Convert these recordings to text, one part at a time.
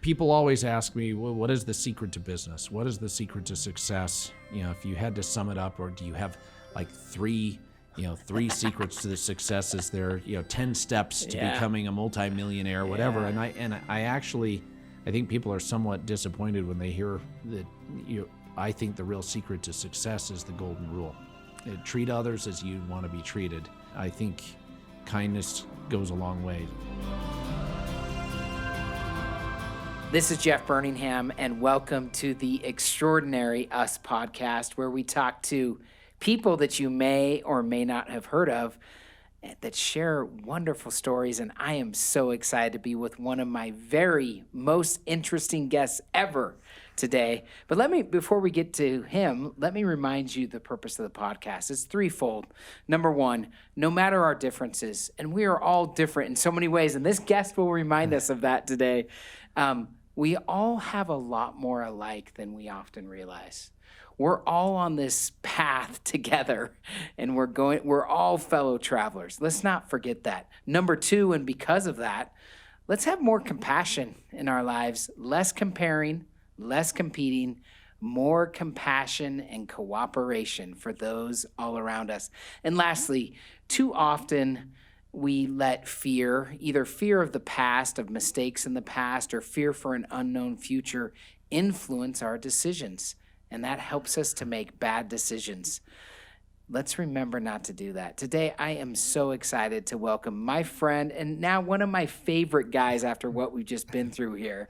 people always ask me, well, what is the secret to business? What is the secret to success? If you had to sum it up, or do you have like three secrets to the success? Is there, 10 steps to becoming a multimillionaire, whatever? Yeah. And I think people are somewhat disappointed when they hear that. I think the real secret to success is the golden rule. Treat others as you want to be treated. I think kindness goes a long way. This is Jeff Burningham, and welcome to the Extraordinary Us podcast, where we talk to people that you may or may not have heard of that share wonderful stories. And I am so excited to be with one of my very most interesting guests ever today. But before we get to him, let me remind you the purpose of the podcast. It's threefold. Number one, no matter our differences, and we are all different in so many ways, and this guest will remind us of that today. We all have a lot more alike than we often realize. We're all on this path together, and we're all fellow travelers. Let's not forget that. Number two, and because of that, let's have more compassion in our lives, less comparing, less competing, more compassion and cooperation for those all around us. And lastly, too often we let fear, either fear of the past, of mistakes in the past, or fear for an unknown future, influence our decisions. And that helps us to make bad decisions. Let's remember not to do that. Today, I am so excited to welcome my friend, and now one of my favorite guys after what we've just been through here,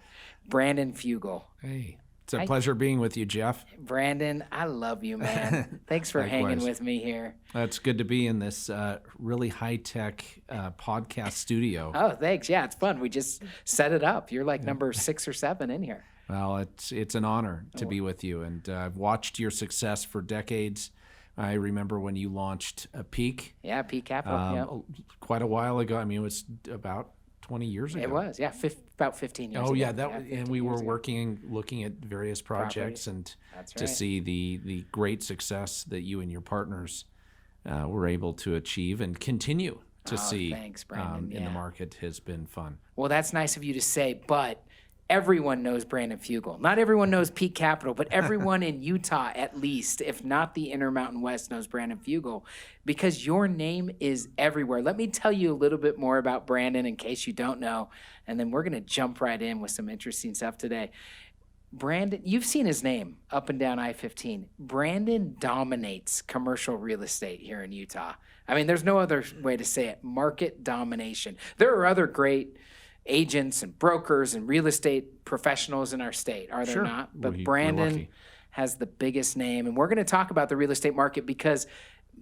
Brandon Fugal. Hey, it's a pleasure being with you, Jeff. Brandon, I love you, man. Thanks for hanging with me here. It's good to be in this really high-tech podcast studio. Oh, thanks. Yeah, it's fun. We just set it up. You're like number 6 or 7 in here. Well, it's an honor to be with you, and I've watched your success for decades. I remember when you launched Peak. Yeah, Peak Capital. Quite a while ago. I mean, it was about 20 years ago. It was, yeah, about 15 years ago. Oh, yeah, and we were looking at various projects, and to see the great success that you and your partners were able to achieve and continue to see. Thanks, Brandon. In the market has been fun. Well, that's nice of you to say, but everyone knows Brandon Fugal. Not everyone knows Peak Capital, but everyone in Utah, at least, if not the Intermountain West, knows Brandon Fugal, because your name is everywhere. Let me tell you a little bit more about Brandon in case you don't know, and then we're going to jump right in with some interesting stuff today. Brandon, you've seen his name up and down I-15. Brandon dominates commercial real estate here in Utah. I mean, there's no other way to say it. Market domination. There are other great agents and brokers and real estate professionals in our state, are there not? But Brandon has the biggest name, and we're going to talk about the real estate market because,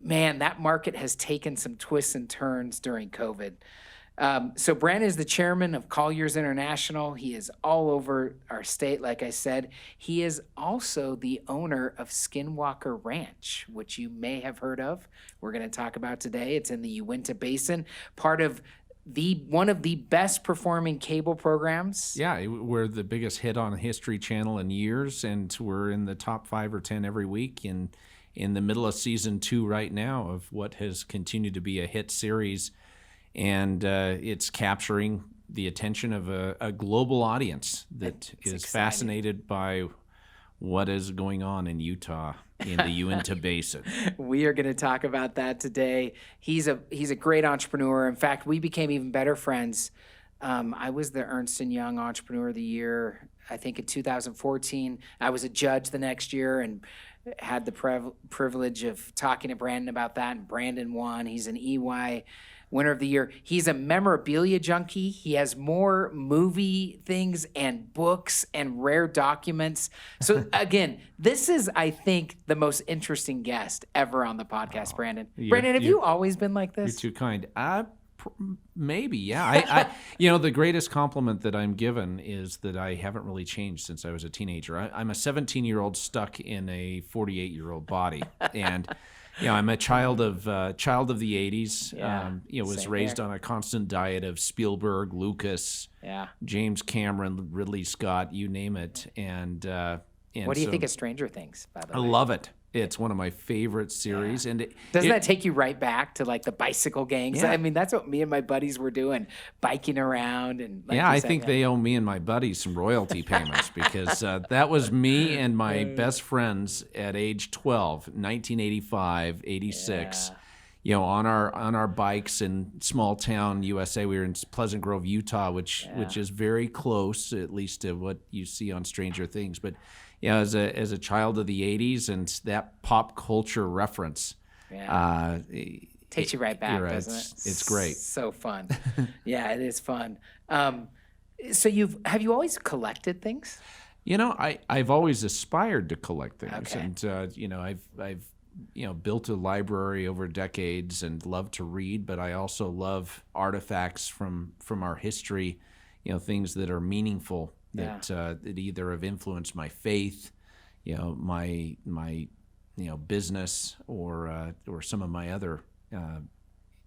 man, that market has taken some twists and turns during COVID. So Brandon is the chairman of Collier's International. He is all over our state, like I said. He is also the owner of Skinwalker Ranch, which you may have heard of. We're going to talk about today. It's in the Uinta Basin, part of one of the best performing cable programs. Yeah, we're the biggest hit on History Channel in years, and we're in the top 5 or 10 every week. In the middle of season 2 right now of what has continued to be a hit series, and it's capturing the attention of a global audience that is fascinated by what is going on in Utah in the Uinta Basin. We are going to talk about that today. He's a great entrepreneur. In fact, we became even better friends. I was the Ernst & Young Entrepreneur of the Year, I think in 2014. I was a judge the next year and had the privilege of talking to Brandon about that, and Brandon won. He's an EY Winner of the Year. He's a memorabilia junkie. He has more movie things and books and rare documents. So again, this is, I think, the most interesting guest ever on the podcast, Brandon. Brandon, have you always been like this? You're too kind. Maybe, yeah. I the greatest compliment that I'm given is that I haven't really changed since I was a teenager. I'm a 17-year-old stuck in a 48-year-old body, and I'm a child of the 80s. Was raised on a constant diet of Spielberg, Lucas, James Cameron, Ridley Scott, you name it. And what do you think of Stranger Things, by the way? I love it. It's one of my favorite series, and Doesn't that take you right back to like the bicycle gangs? Yeah. I mean, that's what me and my buddies were doing, biking around and like yeah, you I said, think they owe me and my buddies some royalty payments because that was me and my best friends at age 12, 1985, 86. You know, on our bikes in small town USA. We were in Pleasant Grove, Utah, which is very close, at least to what you see on Stranger Things. But yeah, as a child of the '80s and that pop culture reference, takes you right back, doesn't it? It's great. So fun. Yeah, it is fun. So have you always collected things? You know, I've always aspired to collect things, Okay. and you know, I've built a library over decades and love to read, but I also love artifacts from our history, things that are meaningful that either have influenced my faith, my business or some of my other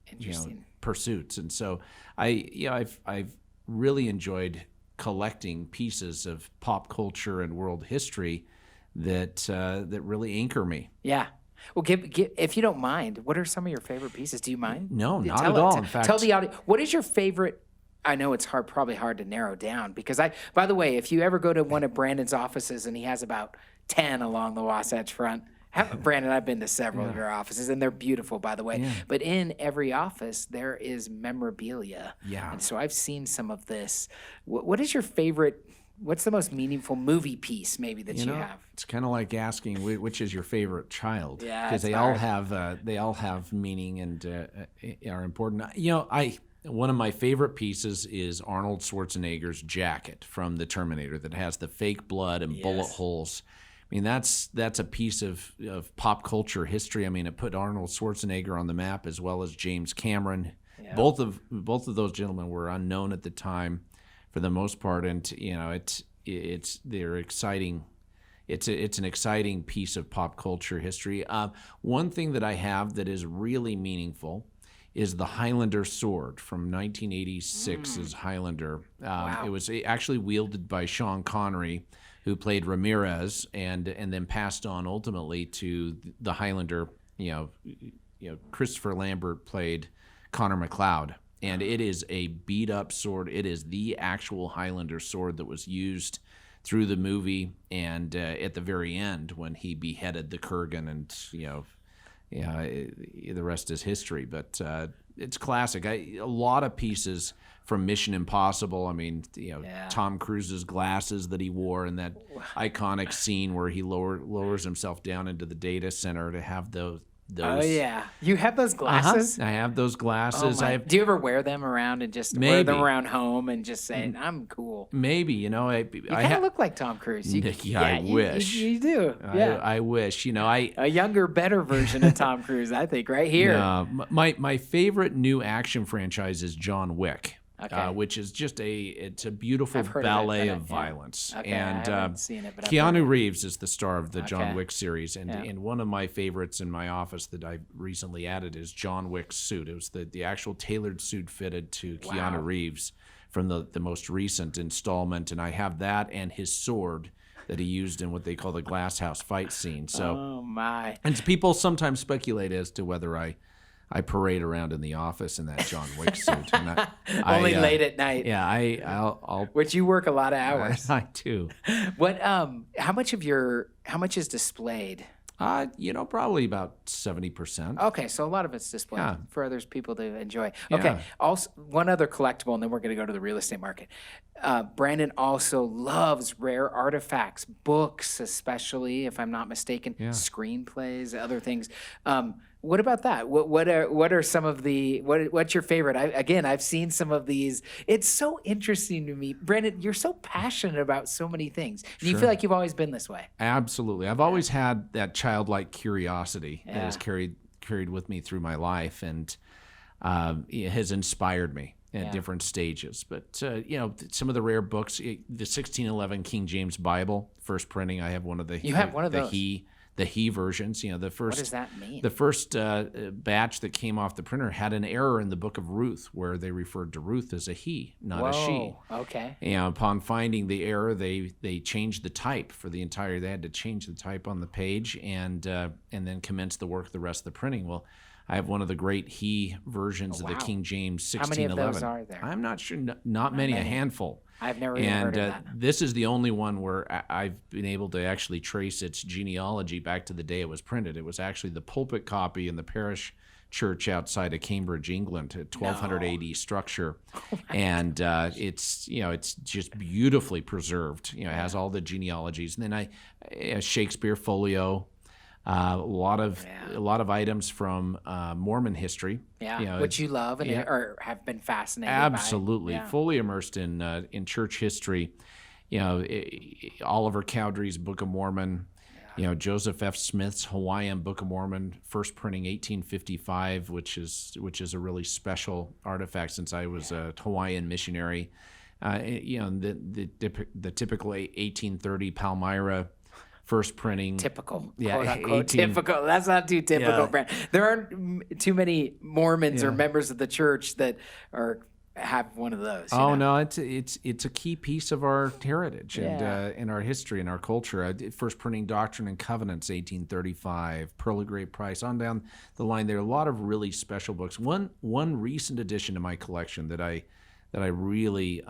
Interesting. pursuits. And so I've really enjoyed collecting pieces of pop culture and world history that really anchor me. Yeah. Well, if you don't mind, what are some of your favorite pieces? Do you mind? No, not at all. In fact, tell the audience, what is your favorite? I know it's probably hard to narrow down because by the way, if you ever go to one of Brandon's offices and he has about 10 along the Wasatch Front, Brandon, I've been to several of your offices and they're beautiful, by the way. Yeah. But in every office, there is memorabilia. Yeah. And so I've seen some of this. What is your favorite? What's the most meaningful movie piece maybe that you have? It's kind of like asking which is your favorite child. Yeah, because it's they all have meaning and are important. One of my favorite pieces is Arnold Schwarzenegger's jacket from the Terminator that has the fake blood and bullet holes. I mean, that's a piece of pop culture history. I mean, it put Arnold Schwarzenegger on the map as well as James Cameron. Yeah. Both of those gentlemen were unknown at the time, for the most part, and they're exciting. It's an exciting piece of pop culture history. One thing that I have that is really meaningful is the Highlander sword from 1986's Highlander. Wow. It was actually wielded by Sean Connery, who played Ramirez, and then passed on ultimately to the Highlander. Christopher Lambert played Connor McLeod. And it is a beat-up sword. It is the actual Highlander sword that was used through the movie and at the very end when he beheaded the Kurgan, and the rest is history. But it's classic. A lot of pieces from Mission Impossible. I mean, Tom Cruise's glasses that he wore in that iconic scene where he lowers himself down into the data center to have those. Oh yeah, you have those glasses. I have those glasses. Do you ever wear them around and just wear them around home and just say, "I'm cool"? Maybe you kind of look like Tom Cruise. I wish you do. Yeah, I wish. A younger, better version of Tom Cruise, I think, right here. My favorite new action franchise is John Wick. Okay. Which is just it's a beautiful ballet of violence. Okay, and I haven't seen it, but Keanu Reeves is the star of the John Wick series, and one of my favorites in my office that I recently added is John Wick's suit. It was the actual tailored suit fitted to Keanu Reeves from the most recent installment, and I have that and his sword that he used in what they call the Glass House fight scene. So, oh my! And people sometimes speculate as to whether I parade around in the office in that John Wick suit. And Only late at night. Yeah, I'll. Which you work a lot of hours. I do. What? How much is displayed? Probably about 70%. Okay, so a lot of it's displayed for others people to enjoy. Yeah. Okay, also one other collectible, and then we're going to go to the real estate market. Brandon also loves rare artifacts, books, especially if I'm not mistaken, screenplays, other things. What about that? What are some of the what's your favorite? I've seen some of these. It's so interesting to me, Brandon. You're so passionate about so many things. Do you feel like you've always been this way? Absolutely. I've always had that childlike curiosity that has carried with me through my life, and it has inspired me at different stages. But some of the rare books, the 1611 King James Bible, first printing. I have one of the. You have one of those. the he versions. The first. What does that mean? The first batch that came off the printer had an error in the book of Ruth, where they referred to Ruth as a he, not a she. Okay. Upon finding the error, they changed the type for the entire. They had to change the type on the page and then commence the work, the rest of the printing. Well, I have one of the great he versions of the King James 1611. How many of those are there? I'm not sure. Not many. A handful. I've never even heard of that. This is the only one where I've been able to actually trace its genealogy back to the day it was printed. It was actually the pulpit copy in the parish church outside of Cambridge, England, a 1200 AD structure, and it's just beautifully preserved. It has all the genealogies, and then a Shakespeare folio. A lot of items from Mormon history, which you love and or have been fascinated absolutely, by. fully immersed in church history. Oliver Cowdery's Book of Mormon, Joseph F. Smith's Hawaiian Book of Mormon, first printing 1855, which is a really special artifact since I was a Hawaiian missionary. The typical 1830 Palmyra. First printing. Typical. Yeah, quote unquote, typical. That's not too typical, Brent. There aren't too many Mormons or members of the church that have one of those. No, it's a key piece of our heritage and in our history and our culture. First printing Doctrine and Covenants, 1835, Pearl of Great Price, on down the line. There are a lot of really special books. One recent addition to my collection that I really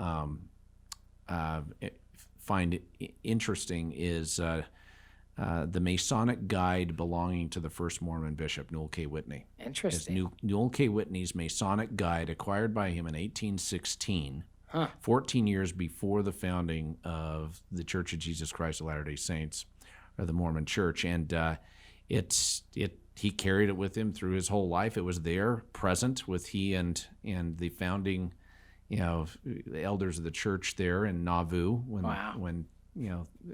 find interesting is the Masonic Guide belonging to the first Mormon bishop, Newell K. Whitney. Interesting. Newell K. Whitney's Masonic Guide, acquired by him in 1816, 14 years before the founding of the Church of Jesus Christ of Latter-day Saints, or the Mormon Church. And he carried it with him through his whole life. It was there, present with he and the founding, the elders of the church there in Nauvoo when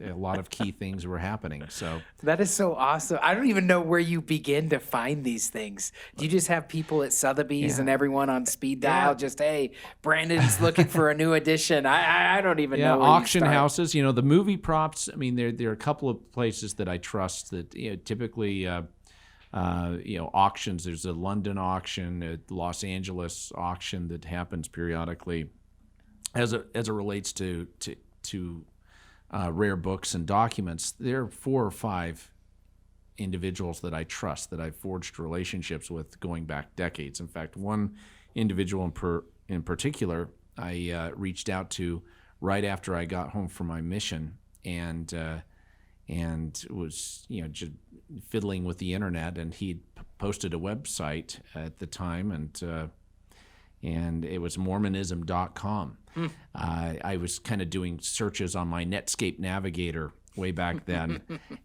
a lot of key things were happening. So that is so awesome. I don't even know where you begin to find these things. Do you just have people at Sotheby's and everyone on speed dial? Just, hey, Brandon's looking for a new edition. I don't even know. Where auction houses. The movie props. I mean, there are a couple of places that I trust that typically. Auctions. There's a London auction, a Los Angeles auction that happens periodically, as it relates to rare books and documents. There are 4 or 5 individuals that I trust, that I've forged relationships with going back decades. In fact, one individual in particular, I reached out to right after I got home from my mission, and was just fiddling with the internet, and he'd posted a website at the time, and it was Mormonism.com. I was kind of doing searches on my Netscape Navigator way back then,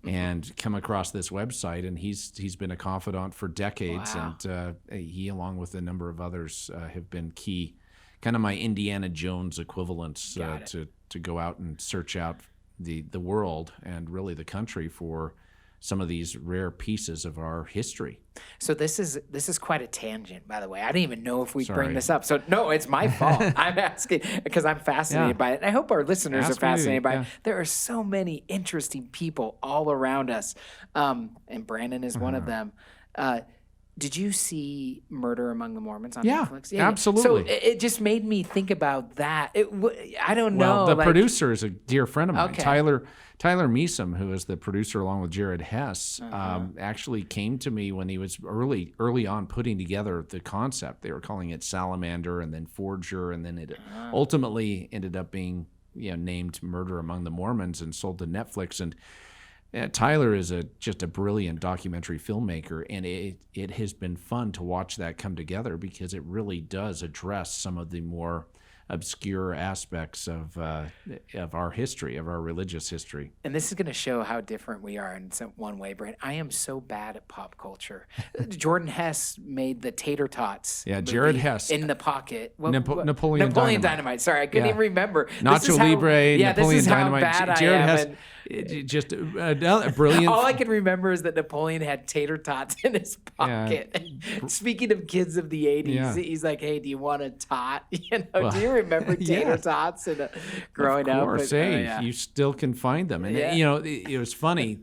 and come across this website, and he's been a confidant for decades. Wow. And he, along with a number of others, have been key, kind of my Indiana Jones equivalents to go out and search out the world and really the country for some of these rare pieces of our history. So this is quite a tangent, by the way. I didn't even know if we'd bring this up. So no, it's my fault. I'm asking because I'm fascinated by it. And I hope our listeners are fascinated by it. There are so many interesting people all around us, and Brandon is one of them. Did you see Murder Among the Mormons on Netflix? Yeah, absolutely. So it just made me think about that. I don't know. Well, the producer is a dear friend of mine, Tyler Meesom, who is the producer along with Jared Hess, actually came to me when he was early on putting together the concept. They were calling it Salamander and then Forger, and then it ultimately ended up being named Murder Among the Mormons and sold to Netflix. And Tyler is just a brilliant documentary filmmaker, and it has been fun to watch that come together because it really does address some of the more obscure aspects of our history, of our religious history. And this is going to show how different we are in one way, Brent. I am so bad at pop culture. Jordan Hess made the Tater Tots. Yeah, Jared Hess. In the Pocket. Napoleon Dynamite. Sorry, I couldn't even remember. Nacho Libre, Napoleon Dynamite. How bad Jared I am. Hess. Just a brilliant. All I can remember is that Napoleon had tater tots in his pocket. Speaking of kids of the 80s, he's like, "Hey, do you want a tot?" Do you remember tater tots growing up? Of course, you still can find them. And it was funny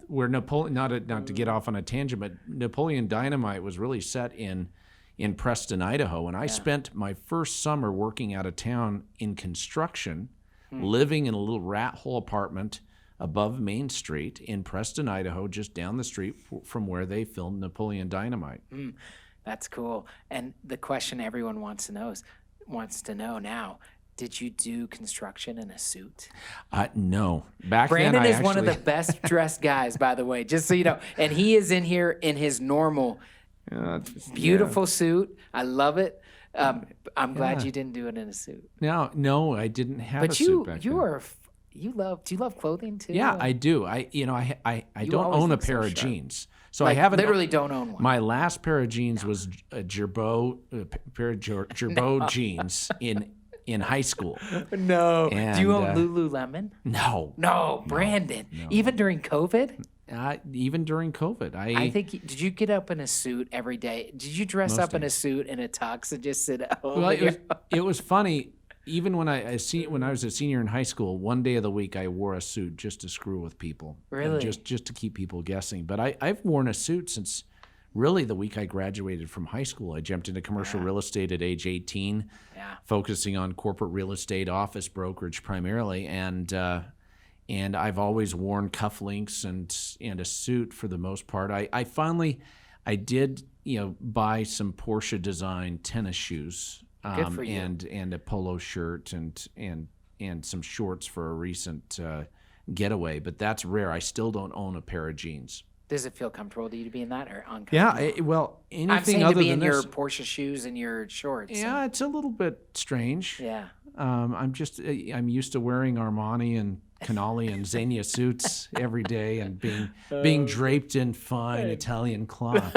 where Napoleon, not to get off on a tangent, but Napoleon Dynamite was really set in Preston, Idaho, and I spent my first summer working out of town in construction, living in a little rat hole apartment above Main Street in Preston, Idaho, just down the street from where they filmed Napoleon Dynamite. That's cool. And the question everyone wants to know now: did you do construction in a suit? No. Back Brandon then, is one of the best dressed guys, by the way, just so you know. And he is in here in his normal, beautiful suit. I love it. I'm glad you didn't do it in a suit. No, I didn't have a suit back then. Do you love clothing too? Yeah, I do. I don't own a pair of jeans. So like, I haven't literally don't own one. My last pair of jeans was a pair of Gerbeau jeans in high school. No. And, do you own Lululemon? No. Brandon. No. Even during COVID? Even during COVID. I think, did you get up in a suit every day? Did you dress up in a suit and a tux and just sit at home? Well, it was funny. Even when I was a senior in high school, one day of the week I wore a suit just to screw with people. Really? Just to keep people guessing. But I've worn a suit since really the week I graduated from high school. I jumped into commercial real estate at age 18, focusing on corporate real estate, office brokerage primarily, and I've always worn cufflinks and a suit for the most part. I did buy some Porsche design tennis shoes. Good for you. And a polo shirt and some shorts for a recent getaway, but that's rare. I still don't own a pair of jeans. Does it feel comfortable to you to be in that or uncomfortable? Yeah, well, anything I'm saying other to be than in this, your Porsche shoes and your shorts. Yeah, it's a little bit strange. Yeah. I'm used to wearing Armani and Canali and Zegna suits every day and being draped in fine Italian cloth.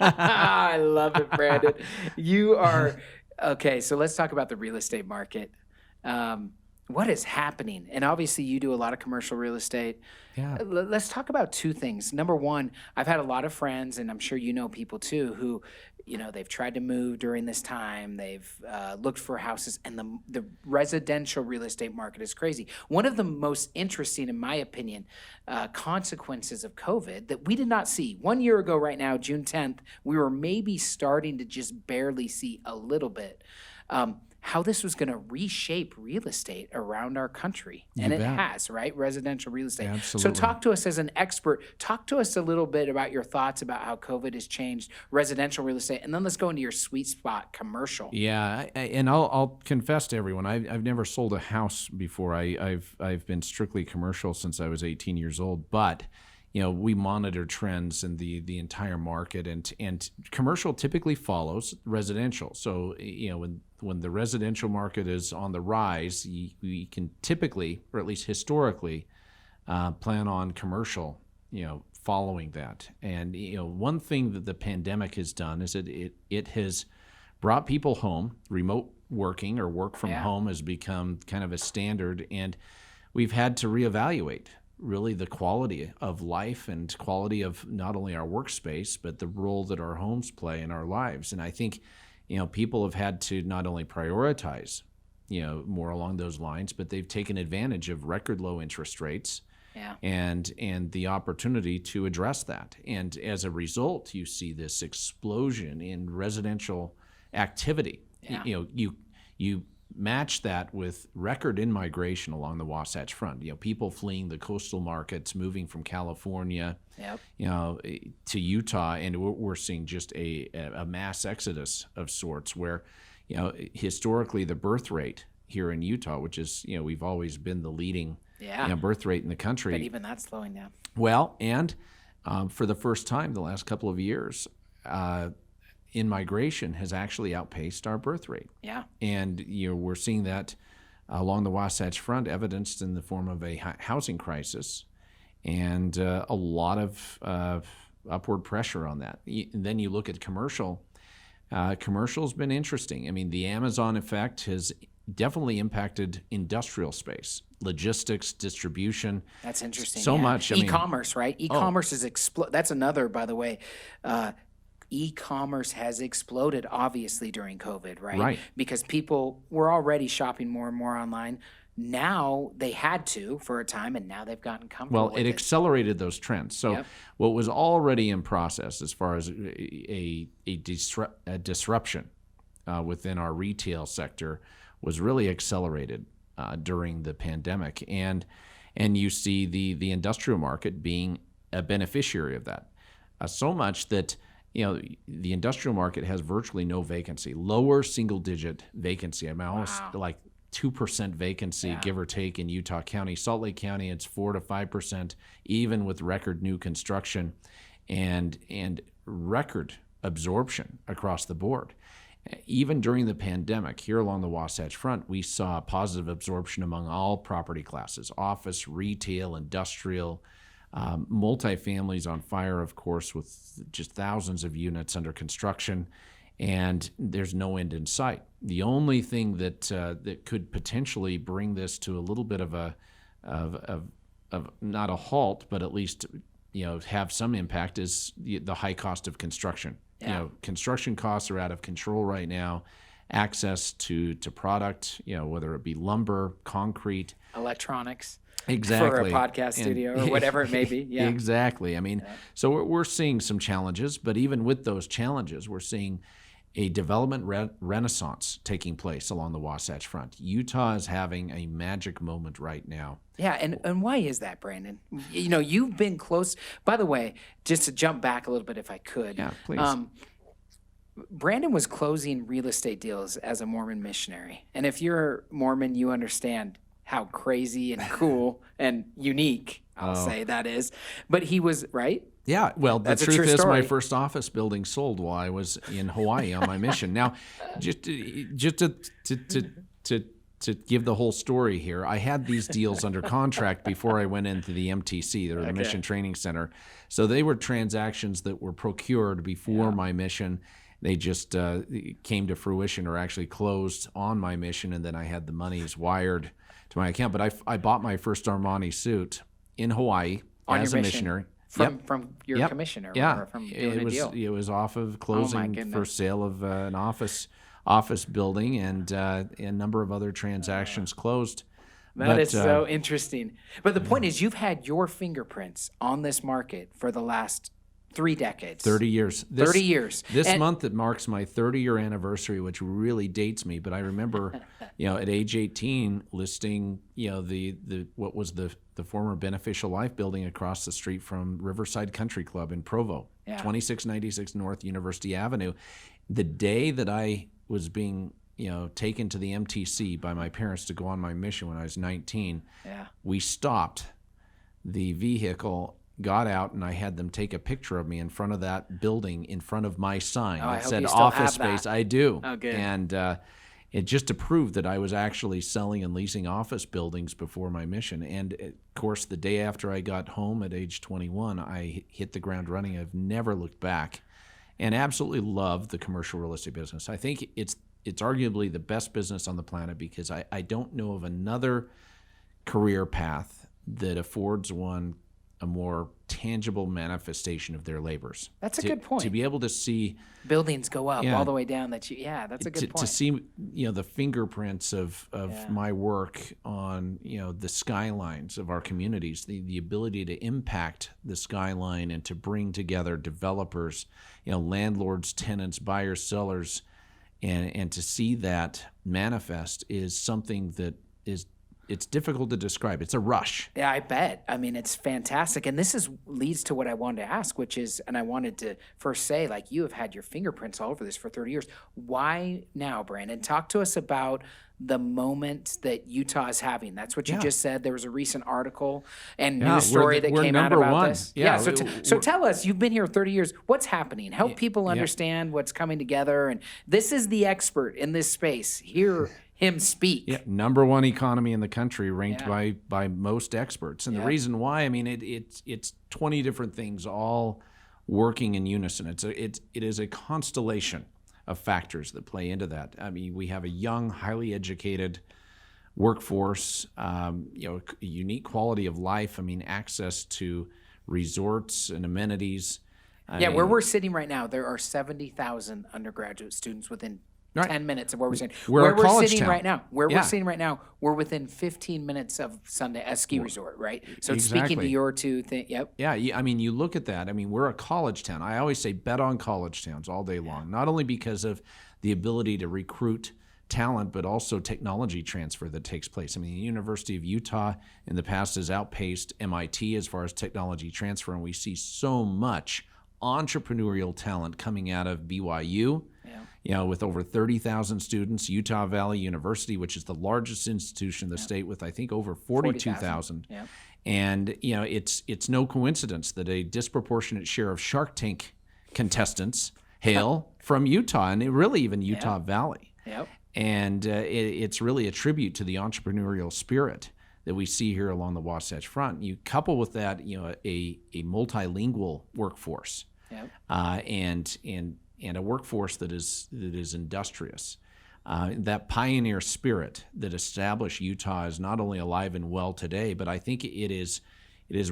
I love it, Brandon. You are okay. So let's talk about the real estate market. What is happening? And obviously, you do a lot of commercial real estate. Yeah. Let's talk about two things. Number one, I've had a lot of friends, and I'm sure you know people too, who, they've tried to move during this time. They've looked for houses, and the residential real estate market is crazy. One of the most interesting, in my opinion, consequences of COVID that we did not see 1 year ago right now, June 10th, we were maybe starting to just barely see a little bit. How this was going to reshape real estate around our country. And it has, right? Residential real estate. Absolutely. So talk to us as an expert. Talk to us a little bit about your thoughts about how COVID has changed residential real estate. And then let's go into your sweet spot, commercial. Yeah, and I'll confess to everyone, I've never sold a house before. I've been strictly commercial since I was 18 years old. But we monitor trends in the entire market, and commercial typically follows residential. So when the residential market is on the rise, we can typically, or at least historically, plan on commercial, following that. And one thing that the pandemic has done is it has brought people home. Remote working or work from home has become kind of a standard, and we've had to reevaluate really the quality of life and quality of not only our workspace, but the role that our homes play in our lives. And I think, people have had to not only prioritize, more along those lines, but they've taken advantage of record low interest rates and the opportunity to address that. And as a result, you see this explosion in residential activity. You match that with record in-migration along the Wasatch Front. People fleeing the coastal markets, moving from California, to Utah, and we're seeing just a mass exodus of sorts. Where, historically the birth rate here in Utah, which is we've always been the leading birth rate in the country, but even that's slowing down. Well, and for the first time the last couple of years, in-migration has actually outpaced our birth rate. Yeah. And we're seeing that along the Wasatch Front, evidenced in the form of a housing crisis and a lot of upward pressure on that. And then you look at commercial. Commercial's been interesting. I mean, the Amazon effect has definitely impacted industrial space, logistics, distribution. That's interesting. So much. I mean, e-commerce, right? E-commerce is That's another, by the way. E-commerce has exploded, obviously, during COVID, right? Right. Because people were already shopping more and more online. Now they had to for a time, and now they've gotten comfortable with it it. accelerated those trends. So Yep. what was already in process as far as a disruption within our retail sector was really accelerated during the pandemic. And you see the industrial market being a beneficiary of that. So much that the industrial market has virtually no vacancy, lower single-digit vacancy. I mean, almost like 2% vacancy, give or take, in Utah County. Salt Lake County, it's 4 to 5%, even with record new construction and record absorption across the board. Even during the pandemic, here along the Wasatch Front, we saw positive absorption among all property classes: office, retail, industrial. Multifamilies on fire, of course, with just thousands of units under construction, and there's no end in sight. The only thing that could potentially bring this to a little bit of not a halt, but at least have some impact is the high cost of construction. Yeah. Construction costs are out of control right now. Access to product, whether it be lumber, concrete, electronics. Exactly. For a podcast studio or whatever it may be. Yeah. Exactly. I mean, so we're seeing some challenges, but even with those challenges, we're seeing a development renaissance taking place along the Wasatch Front. Utah is having a magic moment right now. Yeah, and why is that, Brandon? You've been close. By the way, just to jump back a little bit if I could. Yeah, please. Brandon was closing real estate deals as a Mormon missionary. And if you're Mormon, you understand how crazy and cool and unique, I'll say, that is. But he was, right? Yeah, well, the That's a truth true is story. my first office building sold while I was in Hawaii on my mission. Now, just to give the whole story here, I had these deals under contract before I went into the MTC, or the Mission Training Center. So they were transactions that were procured before my mission. They just came to fruition, or actually closed on my mission, and then I had the monies wired to my account. But I bought my first Armani suit in Hawaii On as your a mission. missionary. From your commission or from doing a deal. It was off of closing for sale of an office building, and a number of other transactions closed. That is so interesting. But the point is, you've had your fingerprints on this market for the last 3 decades. 30 years. 30 years. This month, it marks my 30-year anniversary, which really dates me. But I remember, at age 18, listing, the what was the former Beneficial Life building across the street from Riverside Country Club in Provo, 2696 North University Avenue. The day that I was being, taken to the MTC by my parents to go on my mission when I was 19, we stopped the vehicle, got out, and I had them take a picture of me in front of that building, in front of my sign that said office space. I do. Oh, good. And it just to prove that I was actually selling and leasing office buildings before my mission. And of course, the day after I got home at age 21, I hit the ground running. I've never looked back, and absolutely love the commercial real estate business. I think it's arguably the best business on the planet, because I don't know of another career path that affords one a more tangible manifestation of their labors. That's a good point. To be able to see buildings go up all the way down. That's a good point. To see the fingerprints of my work on the skylines of our communities, the ability to impact the skyline and to bring together developers, landlords, tenants, buyers, sellers, and to see that manifest is something that it's difficult to describe. It's a rush. Yeah, I bet. I mean, it's fantastic. And this leads to what I wanted to ask, which is, and I wanted to first say, like, you have had your fingerprints all over this for 30 years. Why now, Brandon? Talk to us about the moment that Utah is having. That's what you just said. There was a recent article and news story that came out about this. Yeah. So tell us, you've been here 30 years. What's happening? Help people understand what's coming together. And this is the expert in this space. Hear him speak. Yeah, number one economy in the country, ranked by most experts. And the reason why, I mean, it's 20 different things all working in unison. It is a constellation of factors that play into that. I mean, we have a young, highly educated workforce, a unique quality of life. I mean, access to resorts and amenities. Where we're sitting right now, there are 70,000 undergraduate students within 10 minutes of where we're sitting. We're a college sitting town. right now, we're within 15 minutes of a ski resort, right? So it's speaking to Exactly. your two things. Yep. Yeah, I mean, you look at that. I mean, we're a college town. I always say bet on college towns all day long, not only because of the ability to recruit talent, but also technology transfer that takes place. I mean, the University of Utah in the past has outpaced MIT as far as technology transfer, and we see so much entrepreneurial talent coming out of BYU. With over 30,000 students, Utah Valley University, which is the largest institution in the state with, I think, over 42,000. Yeah. And, it's no coincidence that a disproportionate share of Shark Tank contestants hail from Utah, and really even Utah Valley. Yep. And it's really a tribute to the entrepreneurial spirit that we see here along the Wasatch Front. You couple with that, a multilingual workforce. Yep. And a workforce that is industrious. That pioneer spirit that established Utah is not only alive and well today, but I think it is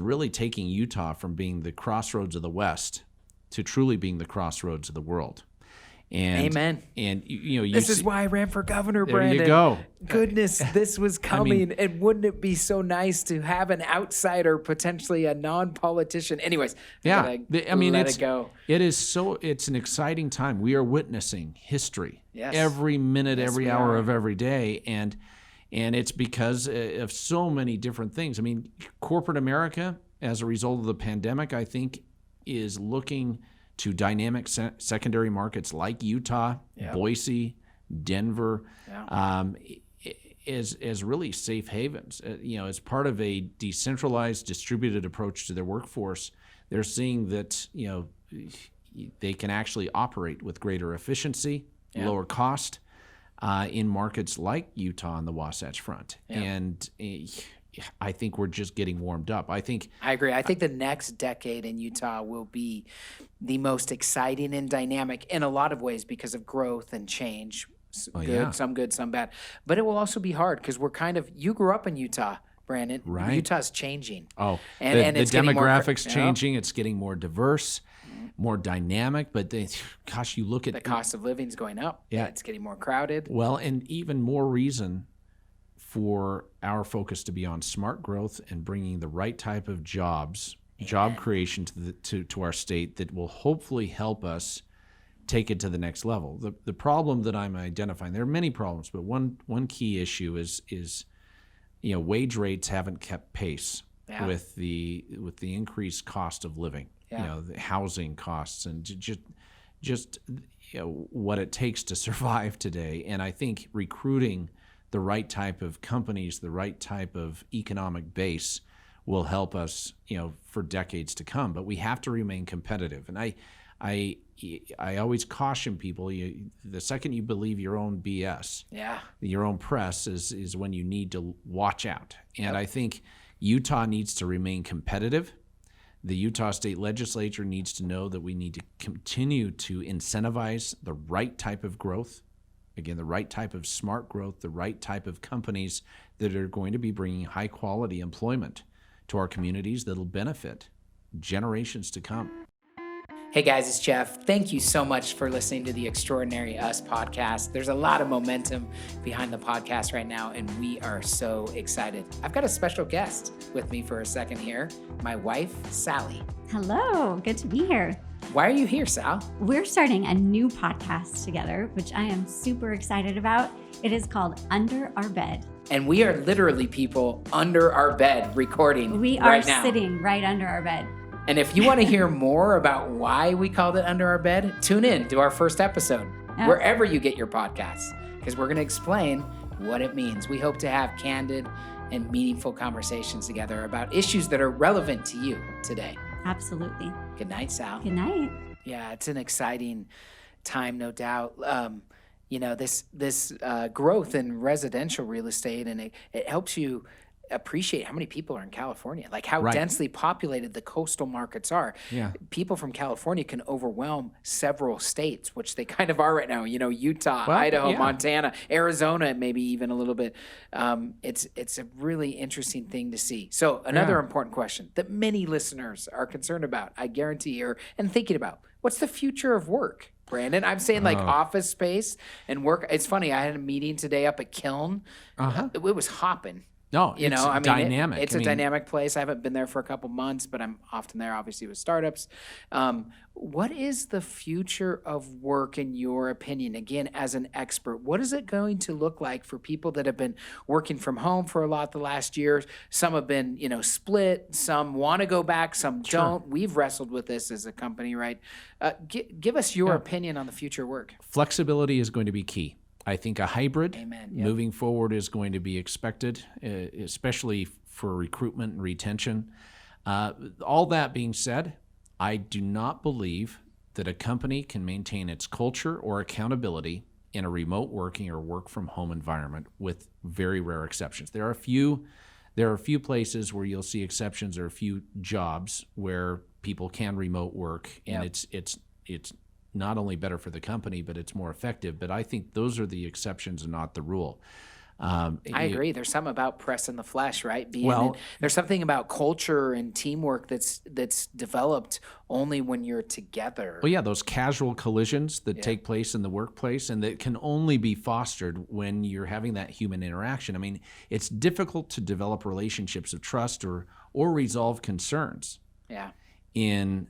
really taking Utah from being the crossroads of the West to truly being the crossroads of the world. And, Amen. And this is why I ran for governor, there Brandon. you go. Goodness, this was coming. And wouldn't it be so nice to have an outsider, potentially a non-politician? Anyways, Yeah, it go. It's an exciting time. We are witnessing history every minute, every hour of every day, and it's because of so many different things. I mean, corporate America, as a result of the pandemic, I think, is looking to dynamic secondary markets like Utah, Boise, Denver, as really safe havens. As part of a decentralized, distributed approach to their workforce, they're seeing that they can actually operate with greater efficiency, lower cost, in markets like Utah and the Wasatch Front. And I think we're just getting warmed up. I agree. I think the next decade in Utah will be the most exciting and dynamic in a lot of ways because of growth and change. Some good, some bad. But it will also be hard because you grew up in Utah, Brandon. Right. Utah's changing. Oh, and the it's getting more demographics changing. It's getting more diverse, more dynamic. But you look at the cost of living is going up. Yeah. It's getting more crowded. Well, and even more reason for our focus to be on smart growth and bringing the right type of job creation to our state that will hopefully help us take it to the next level. The problem that I'm identifying, there are many problems, but one key issue is wage rates haven't kept pace with the increased cost of living. The housing costs and just what it takes to survive today. And I think recruiting the right type of companies, the right type of economic base will help us, for decades to come. But we have to remain competitive. And I always caution people, the second you believe your own BS, your own press is when you need to watch out. And I think Utah needs to remain competitive. The Utah State Legislature needs to know that we need to continue to incentivize the right type of growth. Again, the right type of smart growth, the right type of companies that are going to be bringing high quality employment to our communities that'll benefit generations to come. Hey guys, it's Jeff. Thank you so much for listening to the Extraordinary Us podcast. There's a lot of momentum behind the podcast right now, and we are so excited. I've got a special guest with me for a second here, my wife, Sally. Hello, good to be here. Why are you here, Sal? We're starting a new podcast together, which I am super excited about. It is called Under Our Bed. And we are literally people under our bed recording We right are now. sitting right under our bed. And if you want to hear more about why we called it Under Our Bed, tune in to our first episode, wherever you get your podcasts, because we're going to explain what it means. We hope to have candid and meaningful conversations together about issues that are relevant to you today. Absolutely. Good night, Sal. Good night. Yeah, it's an exciting time, no doubt. This growth in residential real estate, and it helps you appreciate how many people are in California, like how Right. densely populated the coastal markets are. Yeah. People from California can overwhelm several states, which they kind of are right now. Utah, Well, Idaho, yeah. Montana, Arizona, maybe even a little bit. It's a really interesting thing to see. So another Yeah. important question that many listeners are concerned about, I guarantee, and thinking about, what's the future of work? Brandon, I'm saying like office space and work. It's funny. I had a meeting today up at Kiln. It was hopping. No, You it's know, I mean, dynamic. it's I a mean, dynamic place. I haven't been there for a couple months, but I'm often there, obviously, with startups. What is the future of work, in your opinion? Again, as an expert, what is it going to look like for people that have been working from home for a lot the last year? Some have been, split. Some want to go back. Some don't. We've wrestled with this as a company, right? Give us your opinion on the future of work. Flexibility is going to be key. I think a hybrid Amen. Yep. moving forward is going to be expected, especially for recruitment and retention. All that being said, I do not believe that a company can maintain its culture or accountability in a remote working or work from home environment, with very rare exceptions. There are a few places where you'll see exceptions, or a few jobs where people can remote work, and it's not only better for the company, but it's more effective. But I think those are the exceptions and not the rule. I agree. There's something about pressing the flesh, right? Well- There's something about culture and teamwork that's developed only when you're together. Well, yeah, those casual collisions that take place in the workplace, and that can only be fostered when you're having that human interaction. I mean, it's difficult to develop relationships of trust or resolve concerns Yeah. in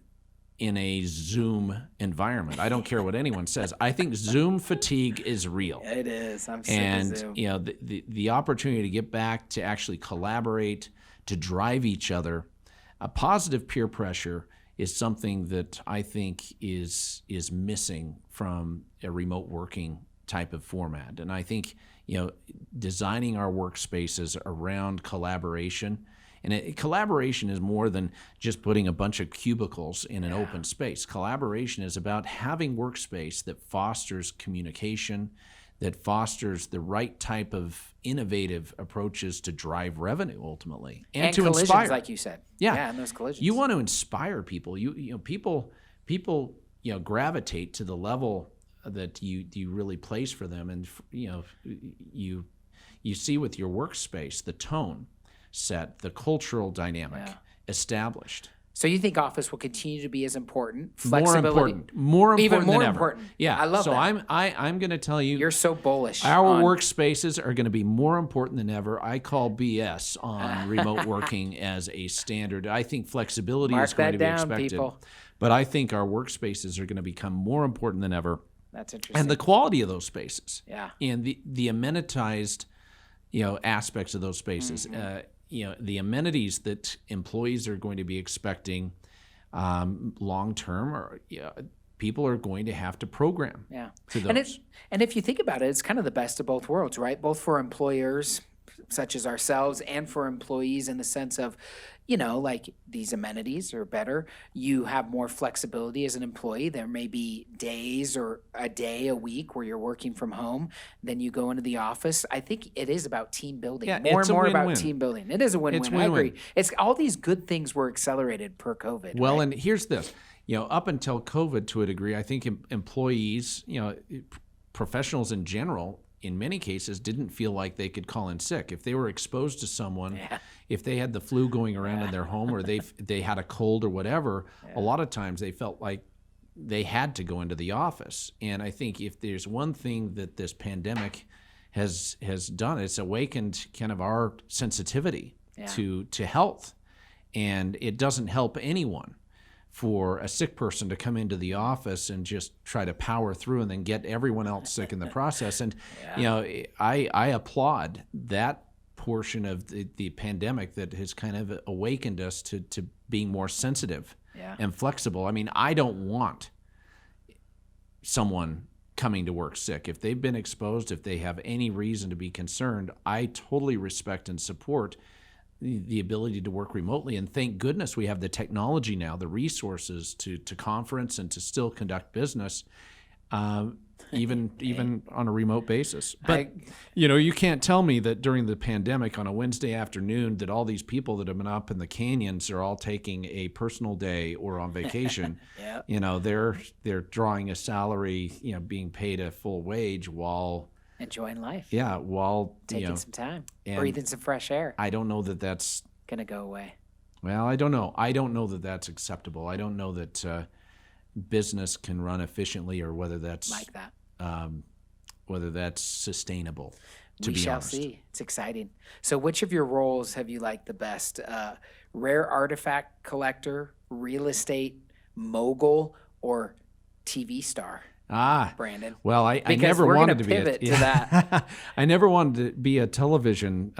a Zoom environment. I don't care what anyone says. I think Zoom fatigue is real. It is. I'm sick And of Zoom. the opportunity to get back to actually collaborate, to drive each other, a positive peer pressure is something that I think is missing from a remote working type of format. And I think designing our workspaces around collaboration. And collaboration is more than just putting a bunch of cubicles in an open space. Collaboration is about having workspace that fosters communication, that fosters the right type of innovative approaches to drive revenue ultimately, and to collisions, inspire. like you said. Yeah, and those collisions. You want to inspire people. People gravitate to the level that you really place for them, and you see with your workspace the tone set, the cultural dynamic established. So you think office will continue to be as important? More Flexibility, important, more even important more than ever. important. Yeah, I love so that. I'm going to tell you, You're so bullish. our on- workspaces are going to be more important than ever. I call BS on remote working as a standard. I think flexibility Mark is going that to be down, expected, people. but I think our workspaces are going to become more important than ever, That's interesting. and the quality of those spaces, Yeah. and the amenitized, aspects of those spaces. The amenities that employees are going to be expecting long term, or people are going to have to program to those. And if you think about it, it's kind of the best of both worlds, right? Both for employers such as ourselves and for employees, in the sense of, like, these amenities are better. You have more flexibility as an employee. There may be days or a day a week where you're working from home, then you go into the office. I think it is about team building. Yeah, More it's and a more about win-win. team building. It is a win-win. It's I agree. win-win. It's all these good things were accelerated per COVID. Well, right? and here's this, up until COVID, to a degree, I think employees, professionals in general, in many cases, didn't feel like they could call in sick. If they were exposed to someone, if they had the flu going around in their home, or they had a cold or whatever, a lot of times they felt like they had to go into the office. And I think if there's one thing that this pandemic has done, it's awakened kind of our sensitivity to health. And it doesn't help anyone for a sick person to come into the office and just try to power through and then get everyone else sick in the process. And, I applaud that portion of the pandemic that has kind of awakened us to being more sensitive and flexible. I mean, I don't want someone coming to work sick. If they've been exposed, if they have any reason to be concerned, I totally respect and support the ability to work remotely. And thank goodness we have the technology now, the resources to conference and to still conduct business. even on a remote basis. But you can't tell me that during the pandemic on a Wednesday afternoon that all these people that have been up in the canyons are all taking a personal day or on vacation. They're drawing a salary, being paid a full wage while enjoying life. Yeah, while taking some time, breathing some fresh air. I don't know that that's gonna go away. Well, I don't know. I don't know that that's acceptable. I don't know that business can run efficiently or whether that's like that. Whether that's sustainable. We shall see. It's exciting. So, which of your roles have you liked the best? Rare artifact collector, real estate mogul, or TV star? Brandon. Well, I never wanted to be that. I never wanted to be a television.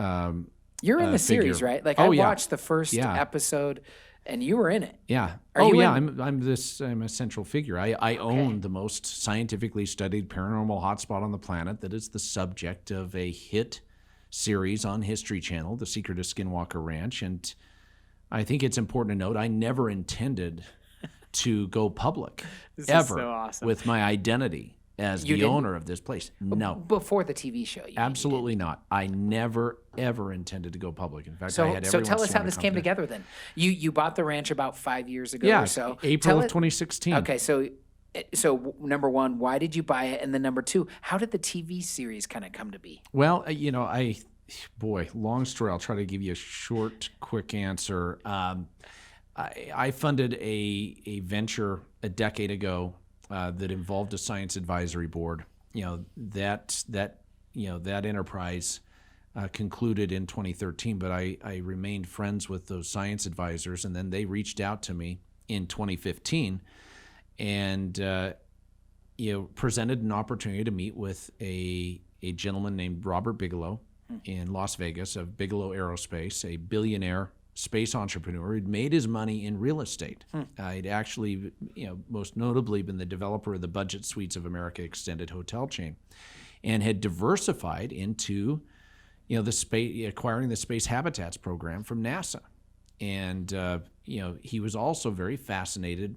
You're in the figure. Series, right? Like I watched the first episode, and you were in it. Yeah. I'm a central figure. I own the most scientifically studied paranormal hotspot on the planet that is the subject of a hit series on History Channel, The Secret of Skinwalker Ranch. And I think it's important to note I never intended to go public ever with my identity as the owner of this place. No. Before the TV show. Absolutely not. I never, ever intended to go public. In fact, I had everyone. So tell us how this came together then. You bought the ranch about 5 years ago or so. April of 2016. Okay, so number one, why did you buy it? And then number two, how did the TV series kind of come to be? Well, long story. I'll try to give you a short, quick answer. I funded a venture a decade ago that involved a science advisory board. That enterprise concluded in 2013, but I remained friends with those science advisors, and then they reached out to me in 2015 and presented an opportunity to meet with a gentleman named Robert Bigelow in Las Vegas of Bigelow Aerospace, a billionaire space entrepreneur who'd made his money in real estate. He'd actually, most notably been the developer of the Budget Suites of America extended hotel chain, and had diversified into, acquiring the Space Habitats program from NASA. And, he was also very fascinated,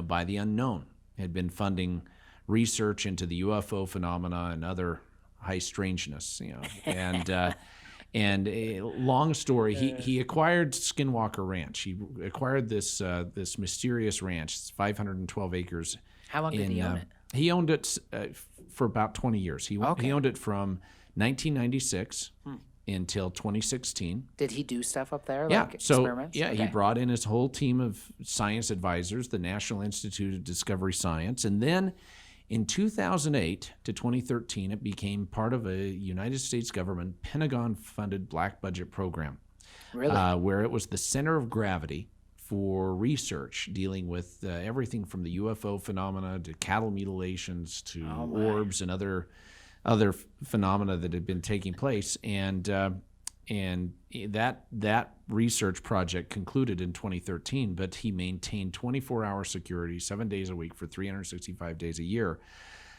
by the unknown, had been funding research into the UFO phenomena and other high strangeness, And a long story, he acquired Skinwalker Ranch. He acquired this mysterious ranch. It's 512 acres. How long did he own it? He owned it for about 20 years. He owned it from 1996 until 2016. Did he do stuff up there? Yeah. Like experiments? He brought in his whole team of science advisors, the National Institute of Discovery Science, and then in 2008 to 2013, it became part of a United States government Pentagon-funded black budget program, where it was the center of gravity for research dealing with everything from the UFO phenomena to cattle mutilations to orbs and other phenomena that had been taking place. And that research project concluded in 2013, but he maintained 24-hour security 7 days a week for 365 days a year.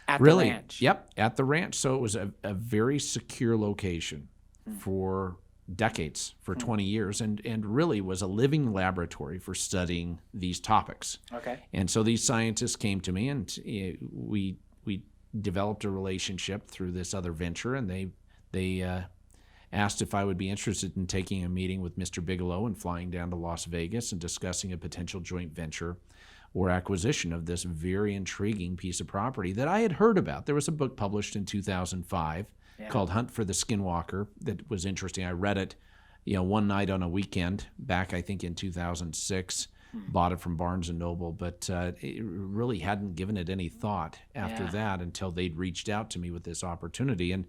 At the ranch? Yep, at the ranch. So it was a very secure location for decades, for 20 years, and really was a living laboratory for studying these topics. Okay. And so these scientists came to me, and we developed a relationship through this other venture, and they asked if I would be interested in taking a meeting with Mr. Bigelow and flying down to Las Vegas and discussing a potential joint venture or acquisition of this very intriguing piece of property that I had heard about. There was a book published in 2005 called Hunt for the Skinwalker that was interesting. I read it, one night on a weekend back, I think, in 2006. Bought it from Barnes & Noble, but it really hadn't given it any thought after that until they'd reached out to me with this opportunity. And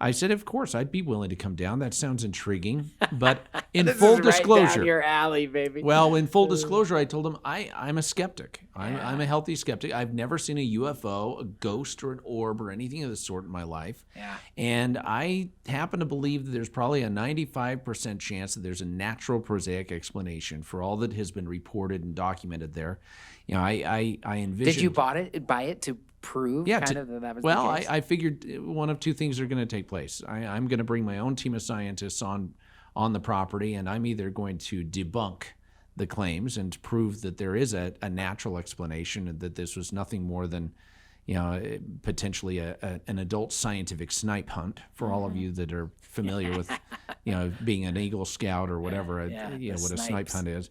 I said, of course, I'd be willing to come down. That sounds intriguing. But in full disclosure, right down your alley, baby. Well, in full disclosure, I told him I'm a skeptic. I'm a healthy skeptic. I've never seen a UFO, a ghost, or an orb, or anything of the sort in my life. Yeah. And I happen to believe that there's probably a 95% chance that there's a natural, prosaic explanation for all that has been reported and documented there. I envisioned. Did you buy it to prove that was the case? I figured one of two things are going to take place. I'm going to bring my own team of scientists on the property, and I'm either going to debunk the claims and prove that there is a natural explanation and that this was nothing more than potentially an adult scientific snipe hunt for all of you that are familiar with, being an Eagle Scout or whatever, what a snipe hunt is,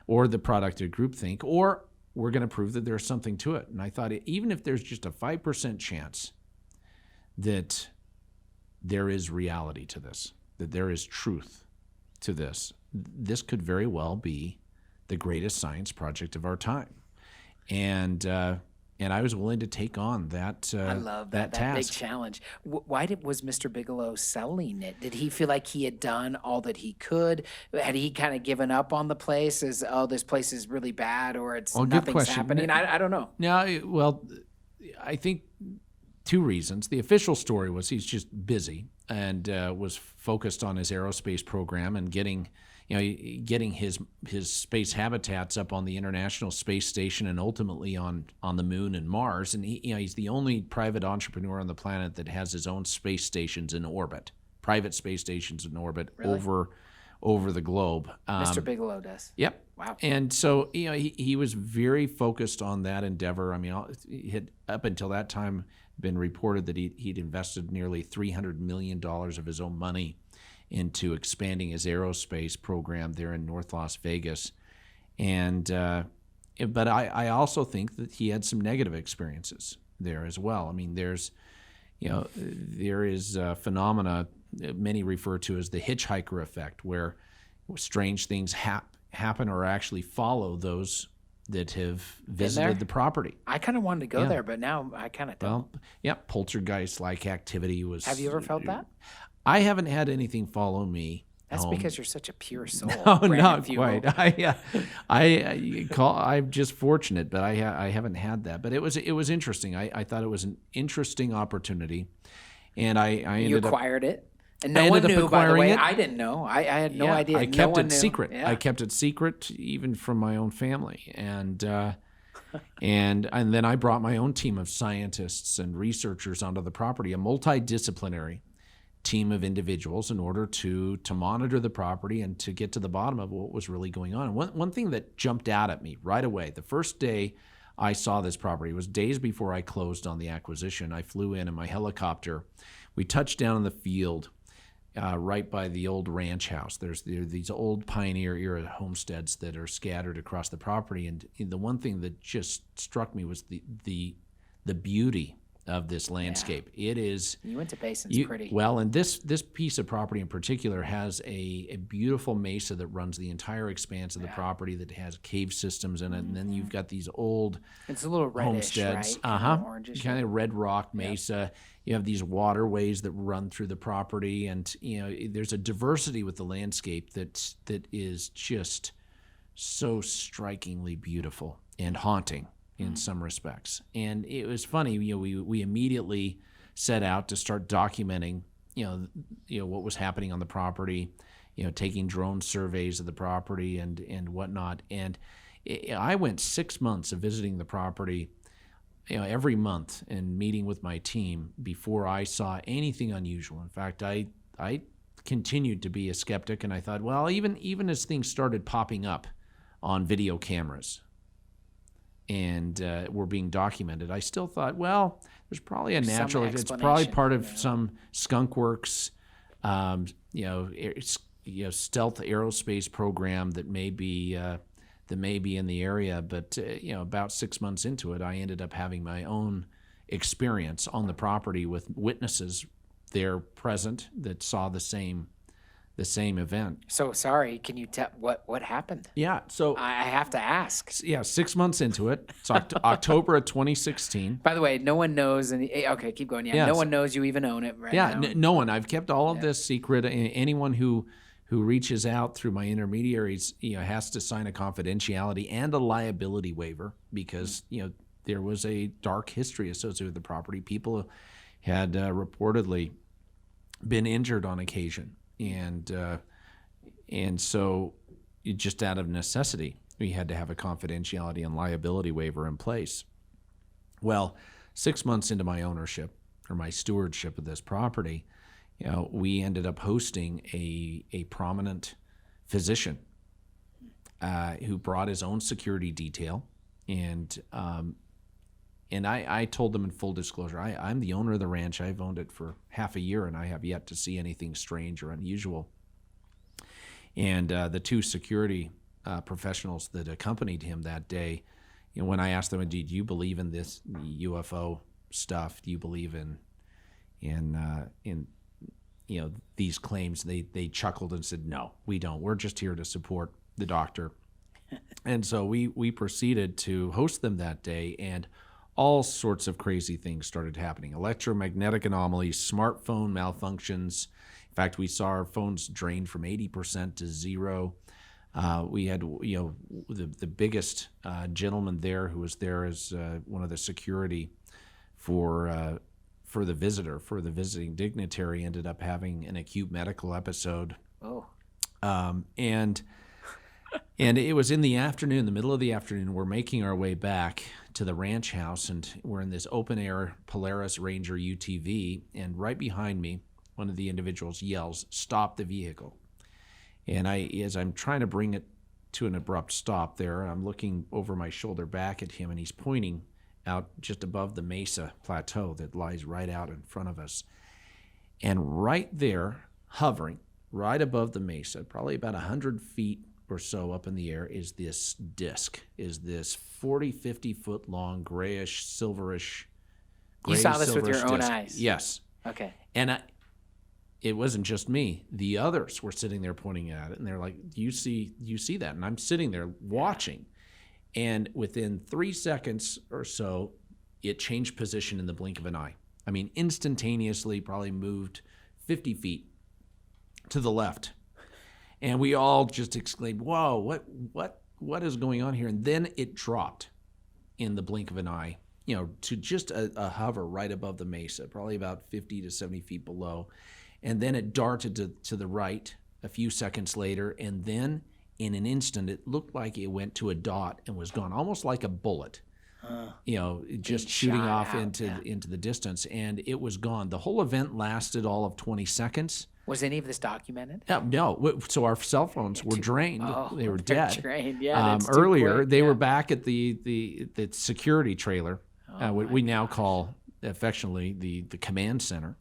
or the product of groupthink, or we're going to prove that there's something to it. And I thought, even if there's just a 5% chance that there is reality to this, that there is truth to this, this could very well be the greatest science project of our time. And I was willing to take on that. I love that task. Big challenge. Why was Mr. Bigelow selling it? Did he feel like he had done all that he could? Had he kind of given up on the place as, oh, this place is really bad, or it's nothing's happening? I don't know. No, well, I think two reasons. The official story was he's just busy and was focused on his aerospace program and getting his space habitats up on the International Space Station and ultimately on the Moon and Mars. And he's the only private entrepreneur on the planet that has his own space stations in orbit, private space stations in orbit. Really? Over the globe. Mr. Bigelow does. Yep. Wow. And so he was very focused on that endeavor. I mean, he had up until that time been reported that he'd invested nearly $300 million of his own money into expanding his aerospace program there in North Las Vegas. And but I also think that he had some negative experiences there as well. I mean, there is a phenomena many refer to as the hitchhiker effect, where strange things happen or actually follow those that have visited the property. I kind of wanted to go there, but now I kind of don't. Well, yeah, poltergeist-like activity was... Have you ever felt that? I haven't had anything follow me. That's because you're such a pure soul. No, Brandon not Fugal. quite. I'm just fortunate, but I haven't had that. But it was interesting. I thought it was an interesting opportunity, and I ended up... You acquired it? And no one knew, by the way. I didn't know. I had no idea. I kept it knew. secret. Yeah. I kept it secret even from my own family. And then I brought my own team of scientists and researchers onto the property, a multidisciplinary team of individuals, in order to monitor the property and to get to the bottom of what was really going on. One thing that jumped out at me right away, the first day I saw this property, was days before I closed on the acquisition. I flew in my helicopter. We touched down in the field right by the old ranch house. There are these old pioneer era homesteads that are scattered across the property. And the one thing that just struck me was the beauty of this landscape. Yeah. It is... You went to Basin's pretty. Well, and this piece of property in particular has a beautiful mesa that runs the entire expanse of the property that has cave systems in it. And then you've got these old... It's a little reddish, homesteads. right? Orangish. Kind of red rock mesa. Yep. You have these waterways that run through the property, and there's a diversity with the landscape that is just so strikingly beautiful and haunting in some respects. And it was funny, we immediately set out to start documenting, what was happening on the property, taking drone surveys of the property and whatnot. And I went 6 months of visiting the property, every month, and meeting with my team before I saw anything unusual. In fact, I continued to be a skeptic, and I thought, well, even as things started popping up on video cameras and were being documented, I still thought, well, there's probably a natural... It's probably part of some skunk works, stealth aerospace program that may be in the area. But about 6 months into it, I ended up having my own experience on the property with witnesses there present that saw the same event. So sorry, can you tell what happened? Yeah, so I have to ask. Yeah, 6 months into it. It's October of 2016. By the way, no one knows. Okay, keep going. Yeah, no one knows you even own it right now. Yeah, no one. I've kept all of this secret. Anyone who reaches out through my intermediaries, has to sign a confidentiality and a liability waiver because there was a dark history associated with the property. People had reportedly been injured on occasion. And so just out of necessity, we had to have a confidentiality and liability waiver in place. Well, 6 months into my ownership or my stewardship of this property, we ended up hosting a prominent physician who brought his own security detail and And I told them in full disclosure, I'm the owner of the ranch. I've owned it for half a year, and I have yet to see anything strange or unusual. And the two security professionals that accompanied him that day, when I asked them, "Do you believe in this UFO stuff? Do you believe in these claims?" They chuckled and said, "No, we don't. We're just here to support the doctor." And so we proceeded to host them that day, and all sorts of crazy things started happening. Electromagnetic anomalies, smartphone malfunctions. In fact, we saw our phones drained from 80% to zero. We had, the biggest gentleman there who was there as one of the security for the visiting dignitary, ended up having an acute medical episode. Oh. And it was in the afternoon, the middle of the afternoon. We're making our way back to the ranch house, and we're in this open-air Polaris Ranger UTV, and right behind me, one of the individuals yells, "Stop the vehicle." And as I'm trying to bring it to an abrupt stop there, I'm looking over my shoulder back at him, and he's pointing out just above the mesa plateau that lies right out in front of us. And right there, hovering right above the mesa, probably about 100 feet or so up in the air, is this disc, is this 40, 50 foot long, grayish, silverish. You saw this with your own disc. eyes? Yes. Okay. And it wasn't just me. The others were sitting there pointing at it, and they're like, you see that? And I'm sitting there watching. And within 3 seconds or so, it changed position in the blink of an eye. I mean, instantaneously, probably moved 50 feet to the left. And we all just exclaimed, "Whoa, what is going on here?" And then it dropped in the blink of an eye, to just a hover right above the mesa, probably about 50 to 70 feet below. And then it darted to the right a few seconds later, and then in an instant, it looked like it went to a dot and was gone, almost like a bullet, just shooting off into the distance, and it was gone. The whole event lasted all of 20 seconds. Was any of this documented? No. So our cell phones were drained. They were dead. Drained. Yeah. Earlier, they were back at the security trailer, what we now call affectionately the command center,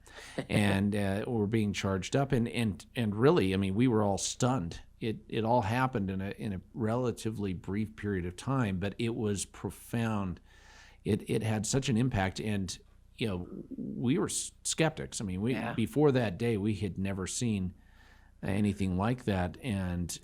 and were being charged up. And really, I mean, we were all stunned. It all happened in a relatively brief period of time, but it was profound. It had such an impact, and we were skeptics. I mean, before that day, we had never seen anything like that.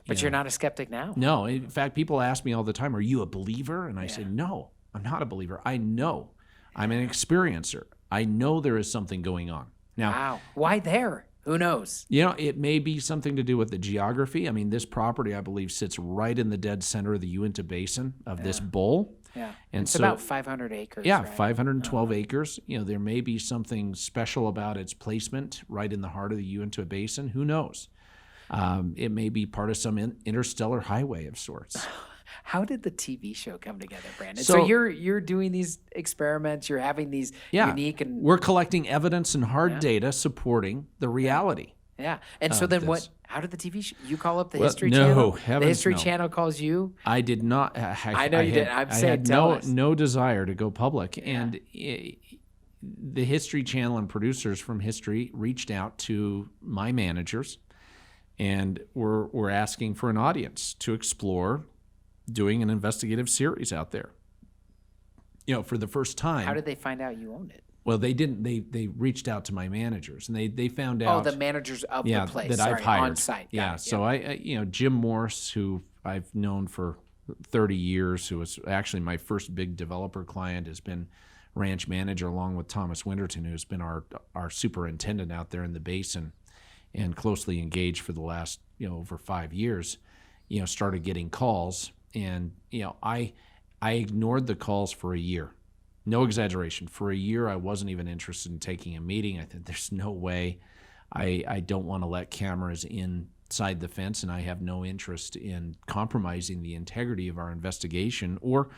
But you're not a skeptic now? No. In fact, people ask me all the time, "Are you a believer?" And I say, "No, I'm not a believer. I know. I'm an experiencer. I know there is something going on." Now, wow. Why there? Who knows? It may be something to do with the geography. I mean, this property, I believe, sits right in the dead center of the Uinta Basin of this bowl. Yeah. And it's about 500 acres. Yeah, right? 512 acres. There may be something special about its placement right in the heart of the Uinta Basin. Who knows? It may be part of some interstellar highway of sorts. How did the TV show come together, Brandon? So you're doing these experiments, you're having these unique and... We're collecting evidence and hard data supporting the reality. Yeah. And so then how did the TV show... You call up the History Channel? The History Channel calls you? I did not. I know you did. I had no desire to go public. Yeah. And the History Channel and producers from History reached out to my managers, and were asking for an audience to explore doing an investigative series out there. For the first time. How did they find out you owned it? Well, they didn't. They reached out to my managers, and they found out. Oh, the managers of the place that I've hired on site. Yeah. So I Jim Morse, who I've known for 30 years, who was actually my first big developer client, has been ranch manager along with Thomas Winterton, who's been our superintendent out there in the basin, and closely engaged for the last over 5 years. Started getting calls, and I ignored the calls for a year. No exaggeration. For a year, I wasn't even interested in taking a meeting. I thought, there's no way. I don't want to let cameras inside the fence, and I have no interest in compromising the integrity of our investigation or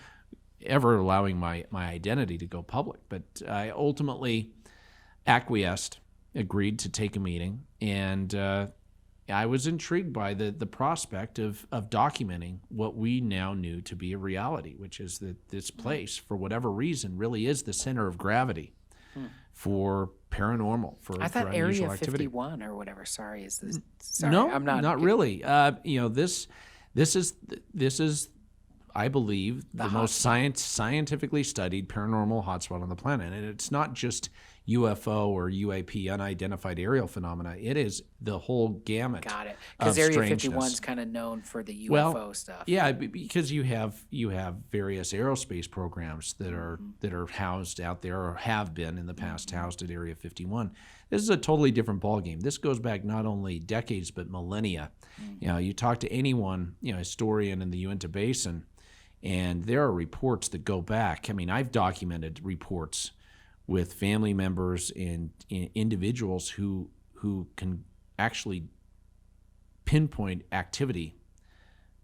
ever allowing my identity to go public. But I ultimately acquiesced, agreed to take a meeting, and I was intrigued by the prospect of documenting what we now knew to be a reality, which is that this place, for whatever reason, really is the center of gravity for paranormal, for I thought unusual Area activity. 51 or whatever. Sorry, is this? Sorry, No, I'm not really. This is, I believe, the most scientifically studied paranormal hotspot on the planet, and it's not just UFO or UAP, unidentified aerial phenomena. It is the whole gamut. Got it. Because Because Area 51 is kind of known for the UFO stuff. Yeah, because you have various aerospace programs that are housed out there, or have been in the past housed at Area 51. This is a totally different ballgame. This goes back not only decades but millennia. You talk to anyone, historian in the Uinta Basin, and there are reports that go back. I mean, I've documented reports with family members and individuals who can actually pinpoint activity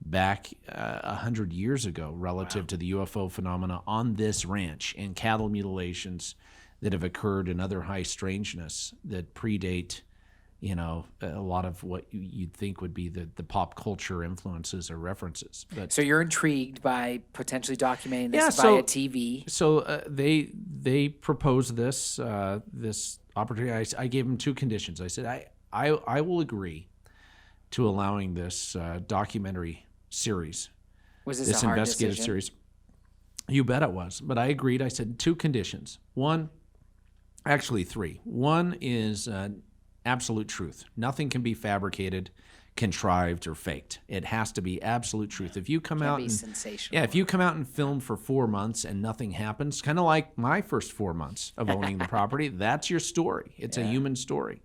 back 100 years ago relative to the UFO phenomena on this ranch, and cattle mutilations that have occurred and other high strangeness that predate a lot of what you'd think would be the pop culture influences or references. But So you're intrigued by potentially documenting this via TV. So they proposed this opportunity. I gave them two conditions. I said I will agree to allowing this documentary series, Was this this a hard investigative decision? series. You bet it was. But I agreed. I said two conditions. One, actually three. One is absolute truth. Nothing can be fabricated, contrived, or faked. It has to be absolute truth. If you come out and sensational. if you come out and film for 4 months and nothing happens, kind of like my first 4 months of owning the property, that's your story. It's a human story.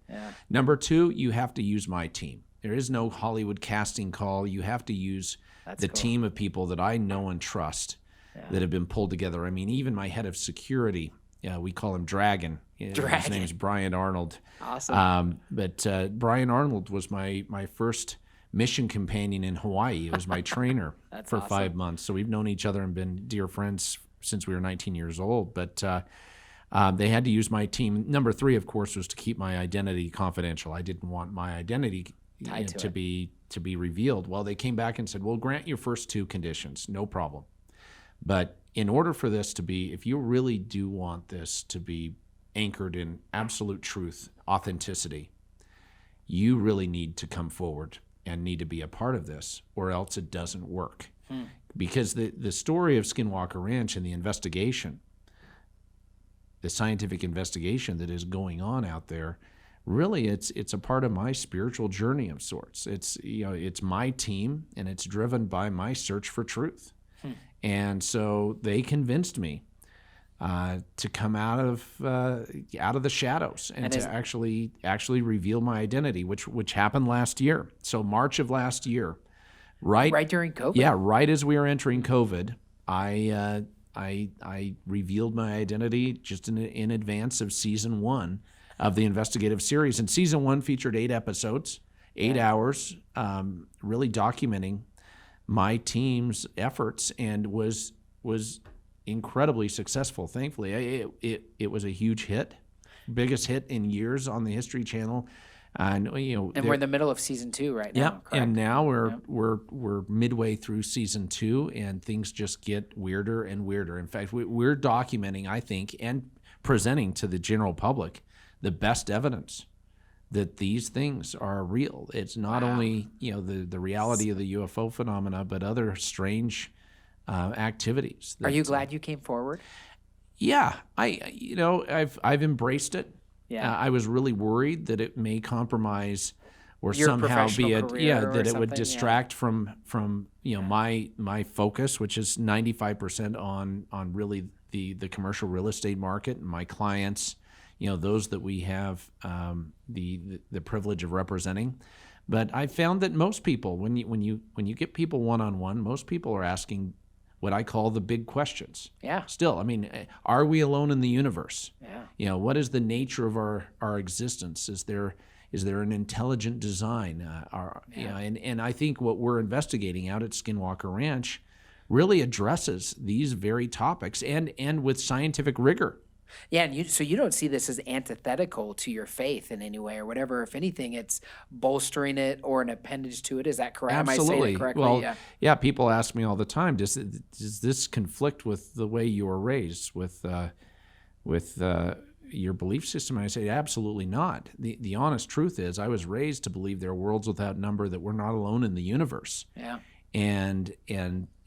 Number two, you have to use my team. There is no Hollywood casting call. You have to use the team of people that I know and trust that have been pulled together. I mean, even my head of security, we call him Dragon. His name is Brian Arnold. Awesome. But Brian Arnold was my first mission companion in Hawaii. He was my trainer for awesome. 5 months. So we've known each other and been dear friends since we were 19 years old. But they had to use my team. Number three, of course, was to keep my identity confidential. I didn't want my identity to be revealed. Well, they came back and said, we'll grant your first two conditions, no problem. But in order for this to be, if you really do want this to be anchored in absolute truth, authenticity, you really need to come forward and need to be a part of this, or else it doesn't work. Because the story of Skinwalker Ranch and the investigation, the scientific investigation that is going on out there, really it's a part of my spiritual journey of sorts. It's my team, and it's driven by my search for truth. And so they convinced me to come out of the shadows and to actually reveal my identity, which happened last year. So March of last year, right during COVID. Yeah, right as we were entering COVID, I revealed my identity just in advance of season 1 of the investigative series. And season 1 featured 8 episodes, 8 hours, really documenting my team's efforts, and was incredibly successful. Thankfully, it was a huge hit, biggest hit in years on the History Channel, and we're in the middle of season 2 right now. Yeah, Correct? and now we're midway through season 2, and things just get weirder and weirder. In fact, we're documenting, I think, and presenting to the general public the best evidence that these things are real. It's not only the reality of the UFO phenomena, but other strange activities. Are you glad you came forward? Yeah, I've embraced it. Yeah. I was really worried that it may compromise or Your somehow be professional career or that it would something, distract from my focus, which is 95% on really the commercial real estate market and my clients. Those that we have the privilege of representing. But I found that most people, when you get people one-on-one, most people are asking what I call the big questions. Yeah. Still, I mean, are we alone in the universe? Yeah. What is the nature of our existence? Is there an intelligent design? And I think what we're investigating out at Skinwalker Ranch really addresses these very topics and with scientific rigor. Yeah, and so you don't see this as antithetical to your faith in any way or whatever. If anything, it's bolstering it or an appendage to it. Is that correct? Am I saying Absolutely. it correctly? Well, yeah. People ask me all the time, does this conflict with the way you were raised, with your belief system? And I say, absolutely not. The honest truth is, I was raised to believe there are worlds without number, that we're not alone in the universe. Yeah. And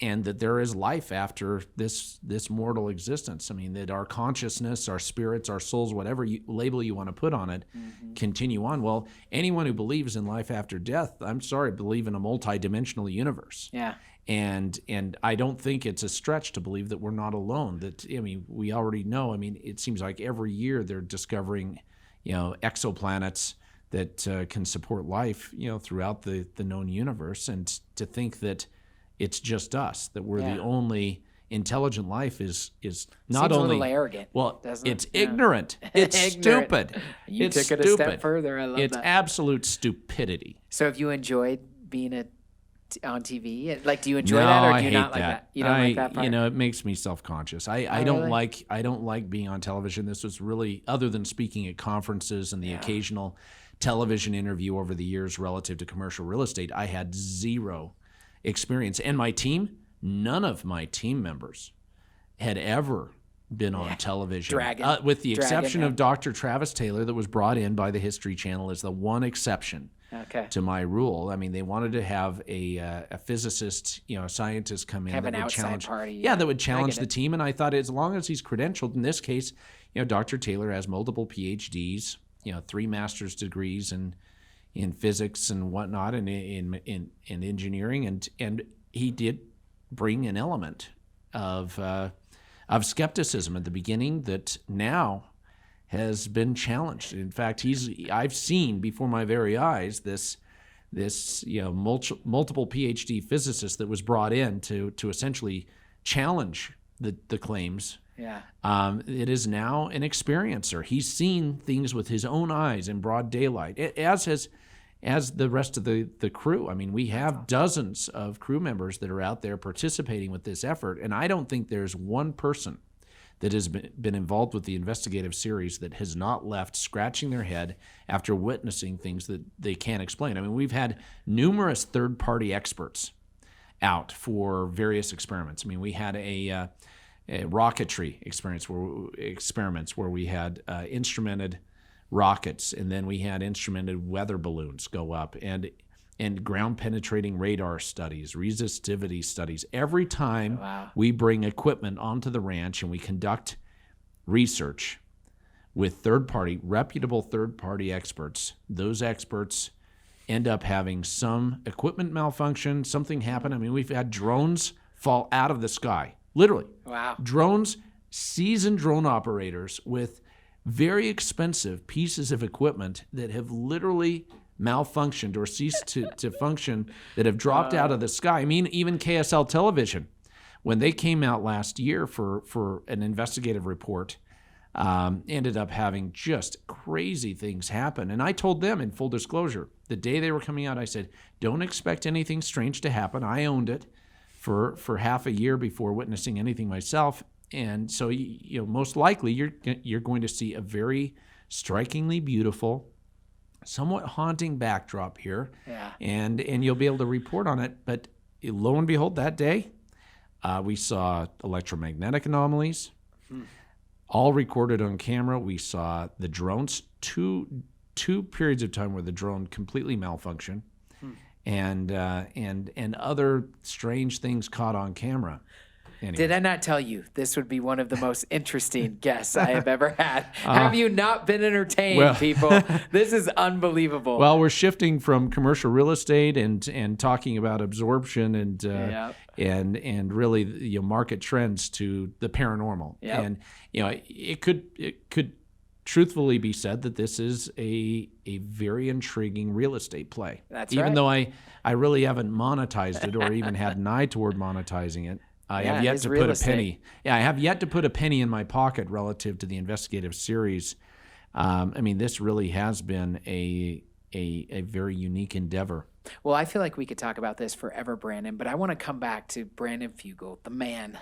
that there is life after this mortal existence. I mean, that our consciousness, our spirits, our souls, whatever label you want to put on it, continue on. Well, anyone who believes in life after death, I'm sorry, believe in a multidimensional universe. Yeah. And I don't think it's a stretch to believe that we're not alone. That, I mean, we already know. I mean, it seems like every year they're discovering, exoplanets that can support life, throughout the known universe. And to think that it's just us, that we're the only intelligent life is not Seems only a little arrogant. Well, doesn't it's it? ignorant. It's Ignorant. stupid. You It's took it a stupid. step further. I love It's that. absolute stupidity. So have you enjoyed being on TV? Like, do you enjoy No, that, or do I you hate not like that? You don't like that part? It makes me self-conscious. I don't like being on television. This was really, other than speaking at conferences and the occasional television interview over the years relative to commercial real estate, I had zero experience. And my team, none of my team members had ever been on television. With the exception of Dr. Travis Taylor, that was brought in by the History Channel as the one exception to my rule. I mean, they wanted to have a physicist, a scientist come in Have that an would outside challenge, party. that would challenge get the it. team. And I thought, as long as he's credentialed, in this case, Dr. Taylor has multiple PhDs, 3 master's degrees in physics and whatnot, and in engineering, and he did bring an element of skepticism at the beginning that now has been challenged. In fact, I've seen before my very eyes this multiple PhD physicist that was brought in to essentially challenge the claims. Yeah. It is now an experiencer. He's seen things with his own eyes in broad daylight, as the rest of the crew. I mean, we have dozens of crew members that are out there participating with this effort, and I don't think there's one person that has been involved with the investigative series that has not left scratching their head after witnessing things that they can't explain. I mean, we've had numerous third-party experts out for various experiments. I mean, we had a rocketry experiments where we had instrumented rockets, and then we had instrumented weather balloons go up, and ground penetrating radar studies, resistivity studies. Every time we bring equipment onto the ranch and we conduct research with reputable third-party experts, those experts end up having some equipment malfunction, something happen. I mean, we've had drones fall out of the sky, literally. Wow. Drones, seasoned drone operators with very expensive pieces of equipment that have literally malfunctioned or ceased to function, that have dropped out of the sky. I mean, even KSL Television, when they came out last year for an investigative report, ended up having just crazy things happen. And I told them, in full disclosure, the day they were coming out, I said, don't expect anything strange to happen. I owned it for half a year before witnessing anything myself. And so, most likely you're going to see a very strikingly beautiful, somewhat haunting backdrop here. Yeah. And you'll be able to report on it. But lo and behold, that day, we saw electromagnetic anomalies, all recorded on camera. We saw the drones, two periods of time where the drone completely malfunctioned, and other strange things caught on camera. Anyway. Did I not tell you this would be one of the most interesting guests I have ever had? Have you not been entertained, people? This is unbelievable. Well, we're shifting from commercial real estate and talking about absorption and really market trends to the paranormal. Yep. And it could truthfully be said that this is a very intriguing real estate play. That's even right. though I really haven't monetized it or even had an eye toward monetizing it. I have yet to put a penny. Yeah, I have yet to put a penny in my pocket relative to the investigative series. I mean, this really has been a very unique endeavor. Well, I feel like we could talk about this forever, Brandon, but I want to come back to Brandon Fugal, the man.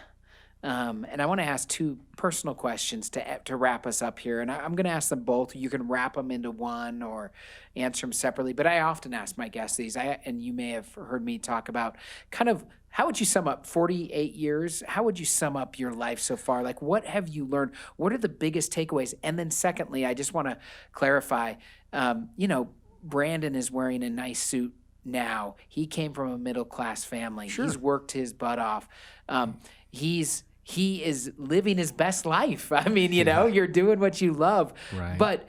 And I want to ask two personal questions to wrap us up here. And I'm going to ask them both. You can wrap them into one or answer them separately. But I often ask my guests these, and you may have heard me talk about kind of how would you sum up 48 years? How would you sum up your life so far? Like, what have you learned? What are the biggest takeaways? And then secondly, I just want to clarify, Brandon is wearing a nice suit now. He came from a middle-class family. Sure. He's worked his butt off. He is living his best life. I mean, you're doing what you love. Right. But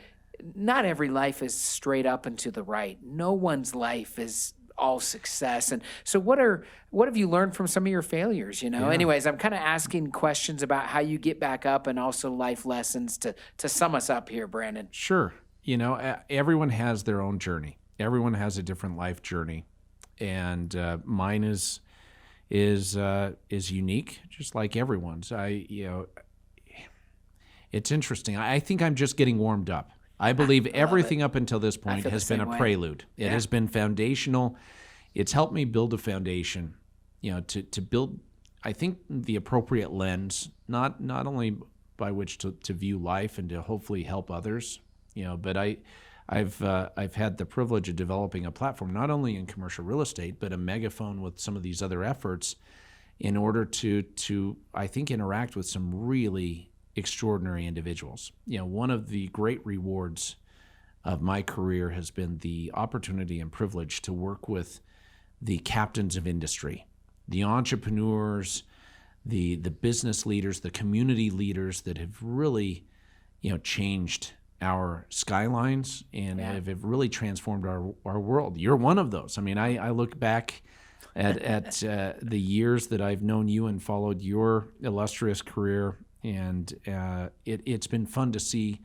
not every life is straight up and to the right. No one's life is all success. And so what have you learned from some of your failures, Anyways, I'm kind of asking questions about how you get back up and also life lessons to sum us up here, Brandon. Sure. Everyone has their own journey. Everyone has a different life journey. And mine is unique, just like everyone's. It's interesting. I think I'm just getting warmed up. I believe everything up until this point has been a prelude. It has been foundational. It's helped me build a foundation, to build, I think, the appropriate lens, not only by which to view life and to hopefully help others, but I've had the privilege of developing a platform not only in commercial real estate, but a megaphone with some of these other efforts in order to I think interact with some really extraordinary individuals. One of the great rewards of my career has been the opportunity and privilege to work with the captains of industry, the entrepreneurs, the business leaders, the community leaders that have really, changed our skylines and have really transformed our world. You're one of those. I mean, I look back at the years that I've known you and followed your illustrious career, and it's been fun to see,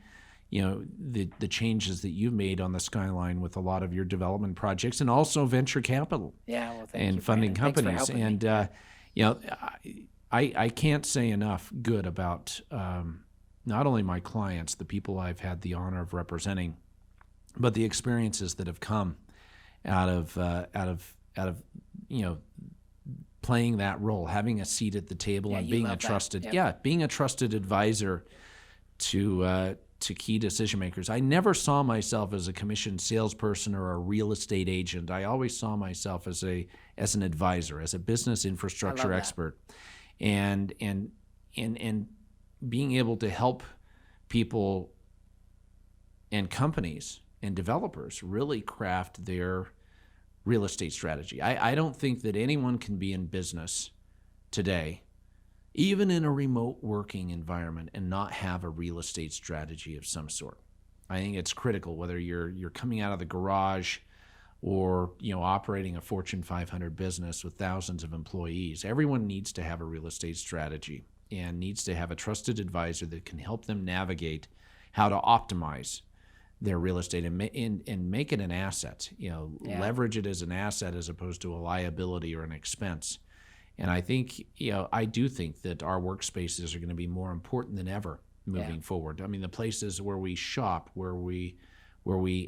the changes that you've made on the skyline with a lot of your development projects and also venture capital. Yeah, well, thank and you, funding Brandon. companies. Thanks for helping me. I can't say enough good about not only my clients, the people I've had the honor of representing, but the experiences that have come out of playing that role, having a seat at the table, and being a trusted being a trusted advisor to key decision makers. I never saw myself as a commissioned salesperson or a real estate agent. I always saw myself as an advisor, as a business infrastructure expert, and being able to help people and companies and developers really craft their real estate strategy. I don't think that anyone can be in business today, even in a remote working environment, and not have a real estate strategy of some sort. I think it's critical, whether you're coming out of the garage or operating a Fortune 500 business with thousands of employees. Everyone needs to have a real estate strategy and needs to have a trusted advisor that can help them navigate how to optimize their real estate and make it an asset, leverage it as an asset as opposed to a liability or an expense. And I think, I do think that our workspaces are going to be more important than ever moving forward. I mean, the places where we shop, where we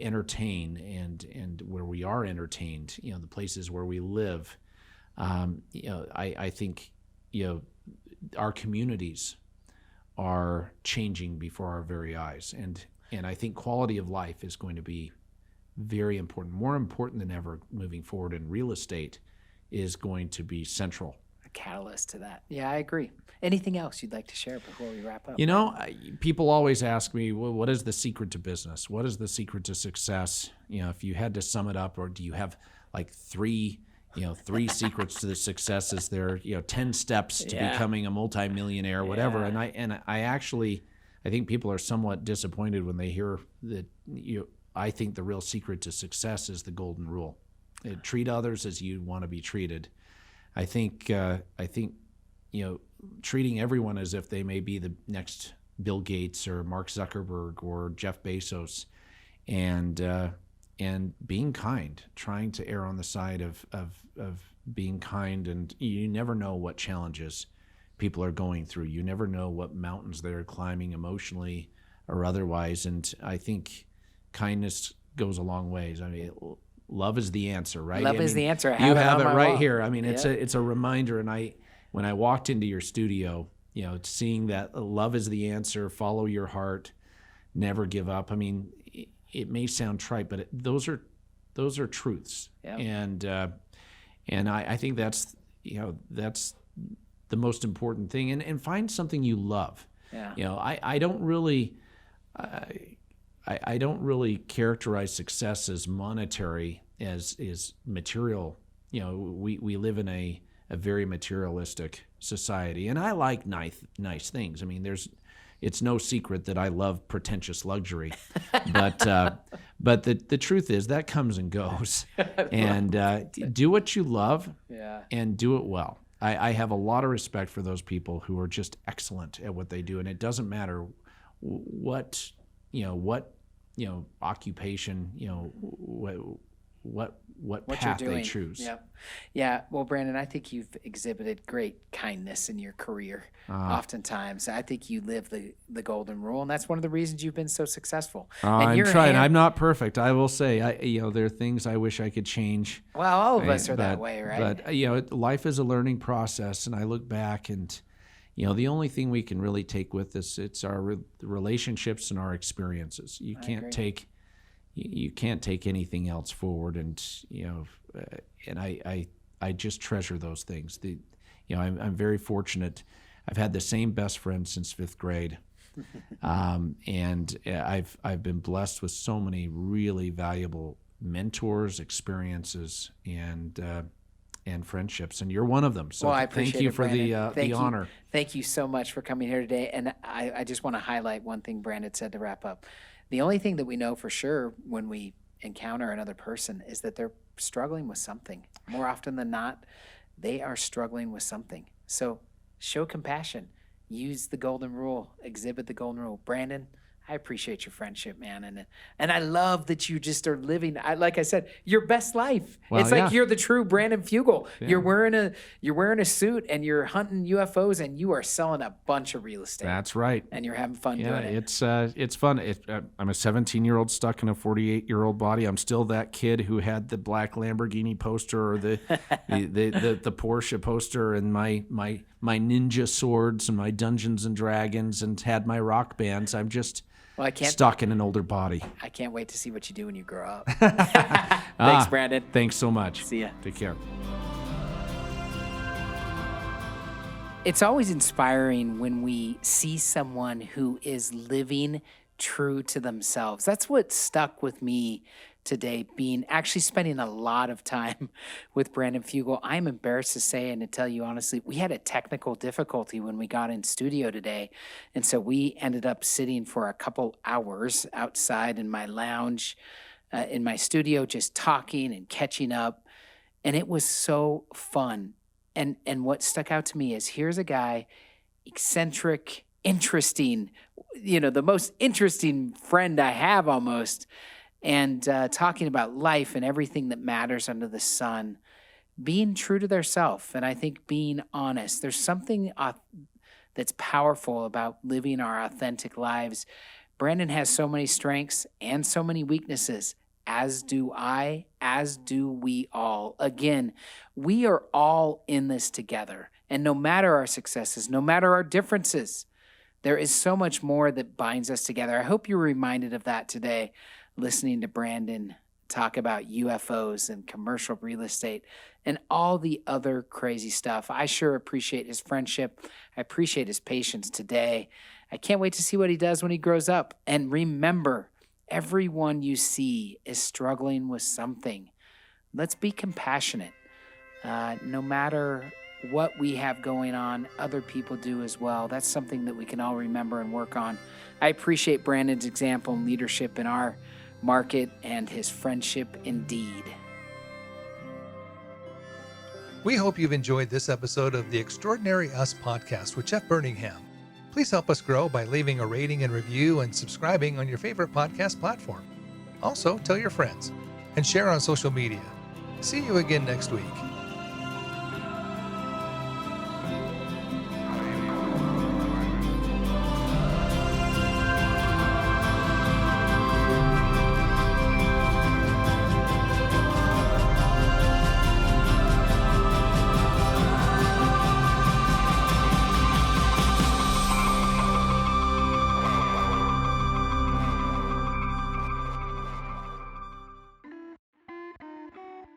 entertain and where we are entertained, the places where we live, I think, our communities are changing before our very eyes. And I think quality of life is going to be very important, more important than ever moving forward. And real estate is going to be central. A catalyst to that. Yeah, I agree. Anything else you'd like to share before we wrap up? People always ask me, well, what is the secret to business? What is the secret to success? If you had to sum it up, or do you have like three secrets to the success? Is there 10 steps to becoming a multimillionaire, whatever? Yeah. And I think people are somewhat disappointed when they hear that. I think the real secret to success is the golden rule: treat others as you want to be treated. I think treating everyone as if they may be the next Bill Gates or Mark Zuckerberg or Jeff Bezos, and being kind, trying to err on the side of being kind. And you never know what challenges people are going through. You never know what mountains they're climbing emotionally or otherwise. And I think kindness goes a long ways. I mean, love is the answer, right? Love is the answer. You have it right here. I mean, it's a reminder. And when I walked into your studio, seeing that love is the answer, follow your heart, never give up. I mean, it may sound trite, but those are truths. Yeah. And I think that's the most important thing. And find something you love. Yeah. I don't really characterize success as monetary, as material. We live in a very materialistic society, and I like nice things. I mean, it's no secret that I love pretentious luxury, but the truth is that comes and goes. And do what you love, and do it well. I have a lot of respect for those people who are just excellent at what they do, and it doesn't matter what occupation, what path you're doing. they choose. Yep. Yeah. Well, Brandon, I think you've exhibited great kindness in your career. Oftentimes, I think you live the golden rule, and that's one of the reasons you've been so successful. I'm trying. I'm not perfect. I will say, there are things I wish I could change. Well, all of us are that way, right? But life is a learning process, and I look back, and the only thing we can really take with us, it's our relationships and our experiences. You can't take anything else forward, and and I just treasure those things. I'm very fortunate. I've had the same best friend since 5th grade, and I've been blessed with so many really valuable mentors, experiences, and friendships, and you're one of them. So I thank you for the honor. Thank you so much for coming here today. And I just want to highlight one thing Brandon said to wrap up. The only thing that we know for sure when we encounter another person is that they're struggling with something. More often than not, they are struggling with something. So show compassion. Use the golden rule. Exhibit the golden rule. Brandon, I appreciate your friendship, man, and I love that you just are living. Like I said, your best life. Well, it's like you're the true Brandon Fugal. Yeah. You're wearing a suit and you're hunting UFOs and you are selling a bunch of real estate. That's right. And you're having fun doing it. It's fun. I'm a 17-year-old stuck in a 48-year-old body. I'm still that kid who had the black Lamborghini poster or the Porsche poster and my ninja swords and my Dungeons and Dragons and had my rock bands. I'm just stuck in an older body. I can't wait to see what you do when you grow up. Thanks, Brandon. Thanks so much. See ya. Take care. It's always inspiring when we see someone who is living true to themselves. That's what stuck with me today, actually spending a lot of time with Brandon Fugal. I'm embarrassed to say and to tell you honestly, we had a technical difficulty when we got in studio today. And so we ended up sitting for a couple hours outside in my lounge, in my studio, just talking and catching up. And it was so fun. And what stuck out to me is here's a guy, eccentric, interesting, the most interesting friend I have almost, and talking about life and everything that matters under the sun, being true to theirself. And I think being honest, there's something that's powerful about living our authentic lives. Brandon has so many strengths and so many weaknesses, as do I, as do we all. Again, we are all in this together. And no matter our successes, no matter our differences, there is so much more that binds us together. I hope you're reminded of that today, listening to Brandon talk about UFOs and commercial real estate and all the other crazy stuff. I sure appreciate his friendship. I appreciate his patience today. I can't wait to see what he does when he grows up. And remember, everyone you see is struggling with something. Let's be compassionate. No matter what we have going on, other people do as well. That's something that we can all remember and work on. I appreciate Brandon's example and leadership in our market and his friendship indeed. We hope you've enjoyed this episode of the Extraordinary Us podcast with Jeff Burningham. Please help us grow by leaving a rating and review and subscribing on your favorite podcast platform. Also, tell your friends and share on social media. See you again next week.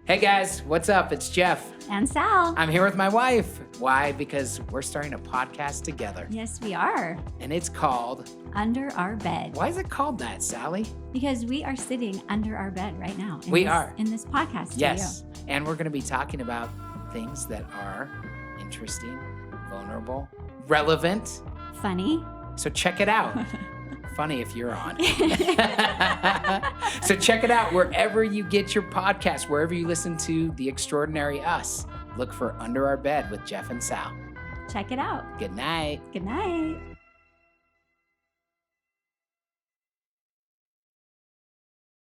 Hey guys, what's up? It's Jeff. And Sal. I'm here with my wife. Why? Because we're starting a podcast together. Yes, we are. And it's called Under Our Bed. Why is it called that, Sally? Because we are sitting under our bed right now. In this podcast studio. Yes. And we're going to be talking about things that are interesting, vulnerable, relevant, funny. So check it out. Funny if you're on. So check it out wherever you get your podcast, wherever you listen to The Extraordinary Us. Look for Under Our Bed with Jeff and Sal. Check it out. Good night. Good night.